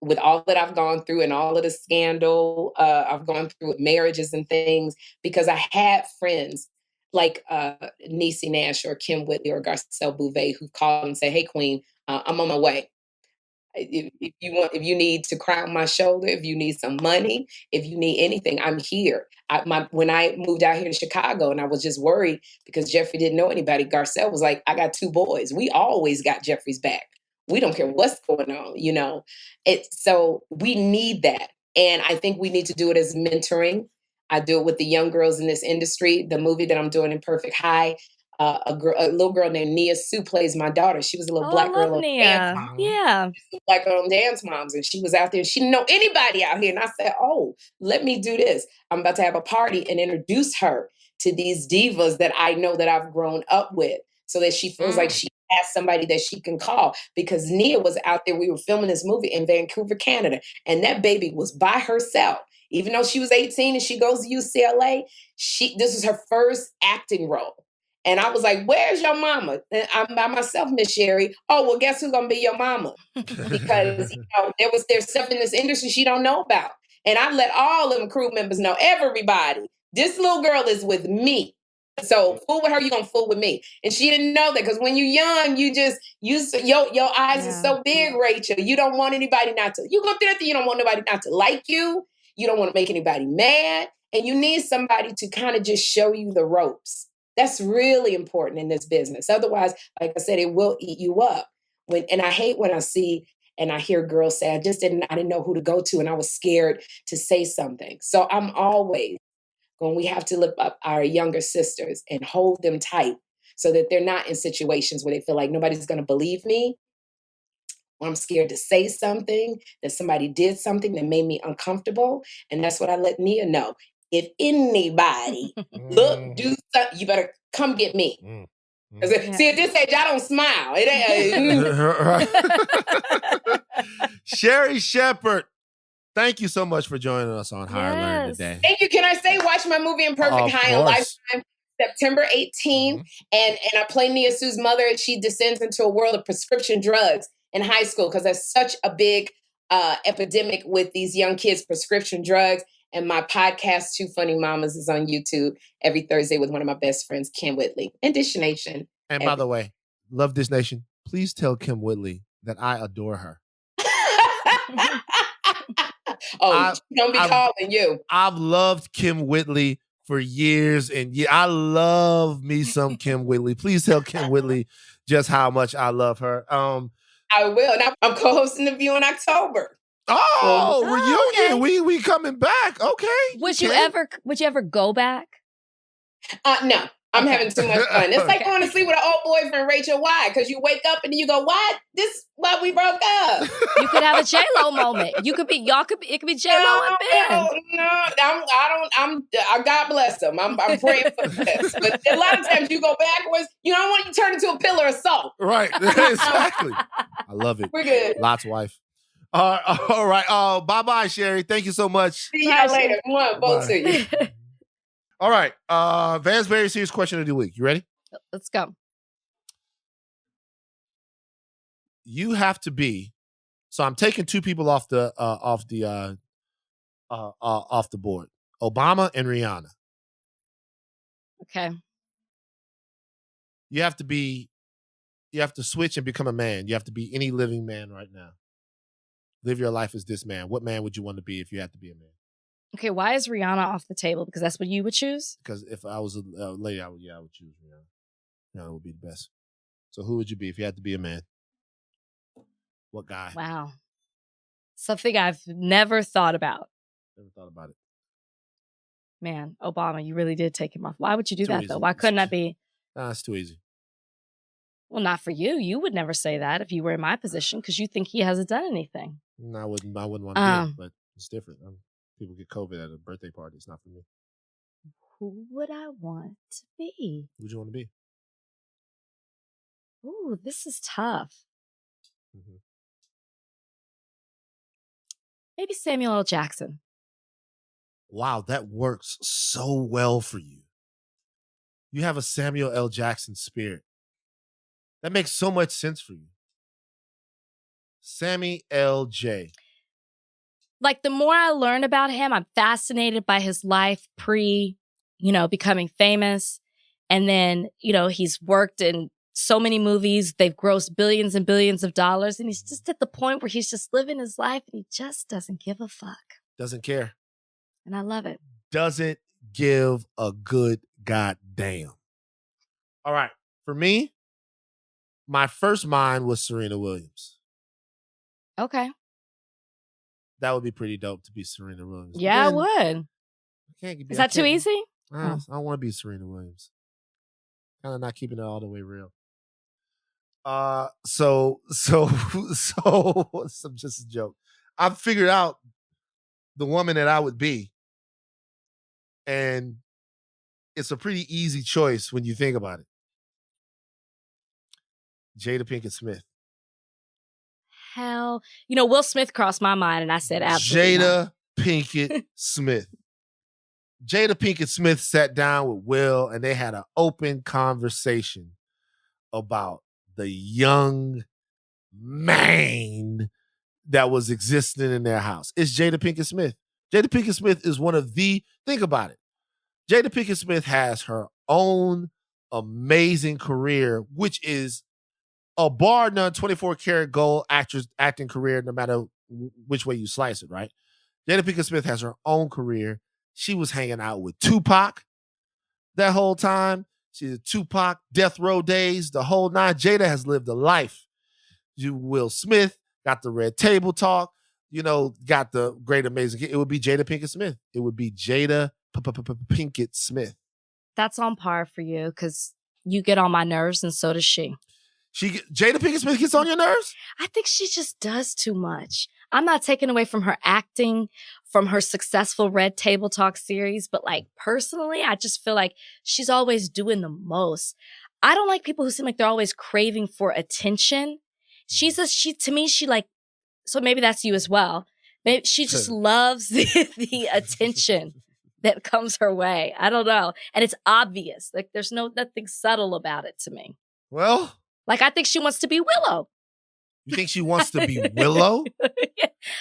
D: with all that I've gone through and all of the scandal I've gone through with marriages and things, because I had friends like Niecy Nash or Kim Whitley or Garcelle Bouvet who called and say, hey, Queen, I'm on my way. If you need to cry on my shoulder, if you need some money, if you need anything, I'm here. When I moved out here to Chicago and I was just worried because Jeffrey didn't know anybody, Garcelle was like, I got 2 boys. We always got Jeffrey's back. We don't care what's going on, So we need that. And I think we need to do it as mentoring. I do it with the young girls in this industry. The movie that I'm doing in Perfect High, a little girl named Nia Sue plays my daughter. She was a little Black girl on Dance Moms.
B: Yeah.
D: Black girl on Dance Moms. And she was out there. She didn't know anybody out here. And I said, oh, let me do this. I'm about to have a party and introduce her to these divas that I know that I've grown up with, so that she feels like she has somebody that she can call. Because Nia was out there. We were filming this movie in Vancouver, Canada. And that baby was by herself. Even though she was 18 and she goes to UCLA, this was her first acting role. And I was like, where's your mama? And I'm by myself, Miss Sherri. Oh, well, guess who's going to be your mama? Because, there's stuff in this industry she don't know about. And I let all of the crew members know, everybody, this little girl is with me. So fool with her, you're going to fool with me. And she didn't know that because when you're young, your eyes are so big, Rachel. You don't want anybody you go through that thing, you don't want nobody not to like you. You don't want to make anybody mad. And you need somebody to kind of just show you the ropes. That's really important in this business. Otherwise, like I said, it will eat you up. And I hate when I see and I hear girls say, I didn't know who to go to and I was scared to say something. So I'm always when we have to lift up our younger sisters and hold them tight so that they're not in situations where they feel like nobody's going to believe me. Or I'm scared to say something, that somebody did something that made me uncomfortable. And that's what I let Nia know. If anybody do something, you better come get me. See, at this age, I don't smile. It ain't.
A: Sherri Shepherd, thank you so much for joining us on Higher Learning today.
D: Thank you. Can I say, watch my movie Imperfect High on Lifetime, September 18th. And I play Nia Sue's mother. She descends into a world of prescription drugs in high school because there's such a big epidemic with these young kids' prescription drugs. And my podcast, Two Funny Mamas, is on YouTube every Thursday with one of my best friends, Kim Whitley, and Dish Nation.
A: And by the way, love Dish Nation. Please tell Kim Whitley that I adore her.
D: She's going to be calling you.
A: I've loved Kim Whitley for years. And I love me some Kim Whitley. Please tell Kim Whitley just how much I love her.
D: I will. Now, I'm co-hosting The View in October.
A: Reunion. Okay. We coming back. Okay.
B: Would you ever go back?
D: No. I'm having too much fun. It's like going to sleep with an old boyfriend, Rachel. Why? Because you wake up and you go, "What? This why we broke up?"
B: You could have a J-Lo moment. It could be J-Lo and Ben.
D: God bless them. I'm praying for the best. But a lot of times you go backwards. You don't want you to turn into a pillar of salt.
A: Right. Exactly. I love it.
D: We're good.
A: Lot's wife. All right. Bye-bye, Sherri. Thank you so much.
D: See y'all later. Both to you.
A: All right. Van's very serious question of the week. You ready?
B: Let's go.
A: You have to be. So I'm taking two people off the board. Obama and Rihanna.
B: Okay.
A: You have to switch and become a man. You have to be any living man right now. Live your life as this man. What man would you want to be if you had to be a man?
B: Okay, why is Rihanna off the table? Because that's what you would choose?
A: Because if I was a lady, I would choose Rihanna. Rihanna would be the best. So who would you be if you had to be a man? What guy?
B: Wow. Something I've never thought about.
A: Never thought about it.
B: Man, Obama, you really did take him off. Why would you do that,
A: easy.
B: though? Why couldn't that be?
A: It's too easy.
B: Well, not for you. You would never say that if you were in my position because you think he hasn't done anything.
A: No, I wouldn't want to be, but it's different. People get COVID at a birthday party. It's not for me.
B: Who would I want to be?
A: Who would you want to be?
B: Ooh, this is tough.
A: Mm-hmm.
B: Maybe Samuel L. Jackson.
A: Wow, that works so well for you. You have a Samuel L. Jackson spirit. That makes so much sense for you. Sammy L.J.
B: Like, the more I learn about him, I'm fascinated by his life becoming famous. And then, he's worked in so many movies. They've grossed billions and billions of dollars. And he's just at the point where he's just living his life and he just doesn't give a fuck.
A: Doesn't care.
B: And I love it.
A: Doesn't give a good goddamn. All right. For me, my first mind was Serena Williams.
B: Okay.
A: That would be pretty dope to be Serena Williams.
B: Yeah, it would. Is that too easy?
A: I don't want to be Serena Williams. Kind of not keeping it all the way real. So it's just a joke. I've figured out the woman that I would be. And it's a pretty easy choice when you think about it. Jada Pinkett Smith.
B: Hell, Will Smith crossed my mind and I said absolutely
A: Jada Pinkett Smith. Jada Pinkett Smith sat down with Will and they had an open conversation about the young man that was existing in their house. It's Jada Pinkett Smith. Jada Pinkett Smith is one of the, think about it. Jada Pinkett Smith has her own amazing career, which is a bar none 24 karat gold acting career, no matter which way you slice it, right? Jada Pinkett Smith has her own career. She was hanging out with Tupac that whole time. She's a Tupac, Death Row days, the whole nine. Jada has lived a life. Will Smith got the Red Table Talk, got the great, amazing. It would be Jada Pinkett Smith. It would be Jada Pinkett Smith.
B: That's on par for you because you get on my nerves and so does she.
A: Jada Pinkett Smith gets on your nerves?
B: I think she just does too much. I'm not taking away from her acting, from her successful Red Table Talk series, but like personally, I just feel like she's always doing the most. I don't like people who seem like they're always craving for attention. To me, so maybe that's you as well. Maybe she just loves the attention that comes her way. I don't know. And it's obvious. Like there's nothing subtle about it to me.
A: Well,
B: like I think she wants to be Willow.
A: You think she wants to be Willow?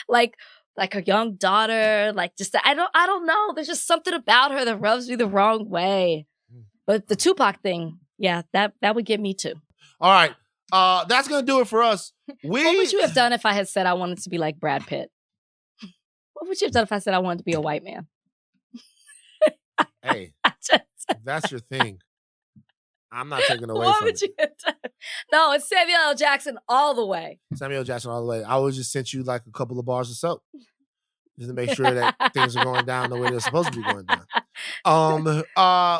B: like her young daughter, like just I don't know. There's just something about her that rubs me the wrong way. But the Tupac thing, yeah, that would get me too.
A: All right. That's gonna do it for us.
B: What would you have done if I had said I wanted to be like Brad Pitt? What would you have done if I said I wanted to be a white man?
A: Hey, that's your thing. I'm not taking away
B: what
A: from
B: would
A: it.
B: You have done? No, it's Samuel L. Jackson all the way.
A: Samuel L. Jackson all the way. I would just sent you like a couple of bars of soap just to make sure that things are going down the way they're supposed to be going down.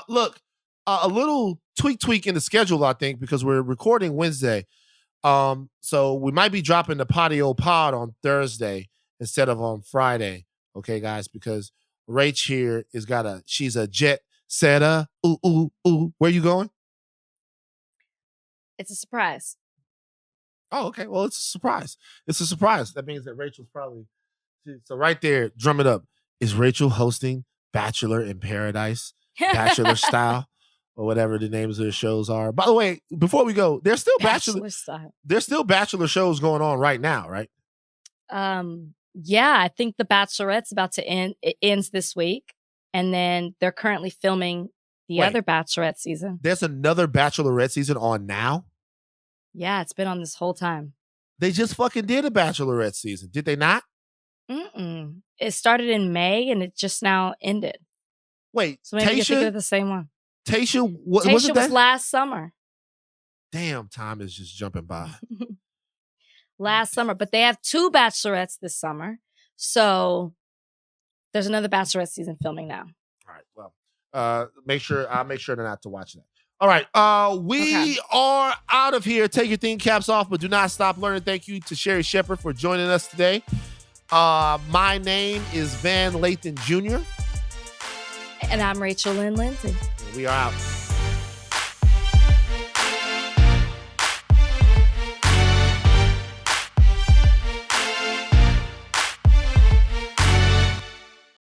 A: Look, a little tweak in the schedule, I think, because we're recording Wednesday. So we might be dropping the Patio Pod on Thursday instead of on Friday. Okay, guys, because Rach here she's a jet setter. Ooh. Where you going?
B: It's a surprise.
A: Oh, okay. Well, it's a surprise. It's a surprise. That means that Rachel's probably... So right there, drum it up. Is Rachel hosting Bachelor in Paradise? Bachelor Style? Or whatever the names of the shows are. By the way, before we go, there's still Bachelor
B: Style. There's
A: still Bachelor shows going on right now, right?
B: Yeah, I think The Bachelorette's about to end. It ends this week. And then they're currently filming the other Bachelorette season.
A: There's another Bachelorette season on now?
B: Yeah, it's been on this whole time.
A: They just fucking did a Bachelorette season. Did they not?
B: It started in May and it just now ended.
A: Wait,
B: so maybe you're
A: Tayshia?
B: thinking of the same one.
A: Tayshia
B: was last summer.
A: Damn, time is just jumping by.
B: Last summer. But they have 2 Bachelorettes this summer. So there's another Bachelorette season filming now.
A: All right. Well, I'll make sure not to watch that. All right. We are out of here. Take your thinking caps off, but do not stop learning. Thank you to Sherri Shepherd for joining us today. My name is Van Lathan Jr.
B: And I'm Rachel Lynn Lindsay.
A: We are out.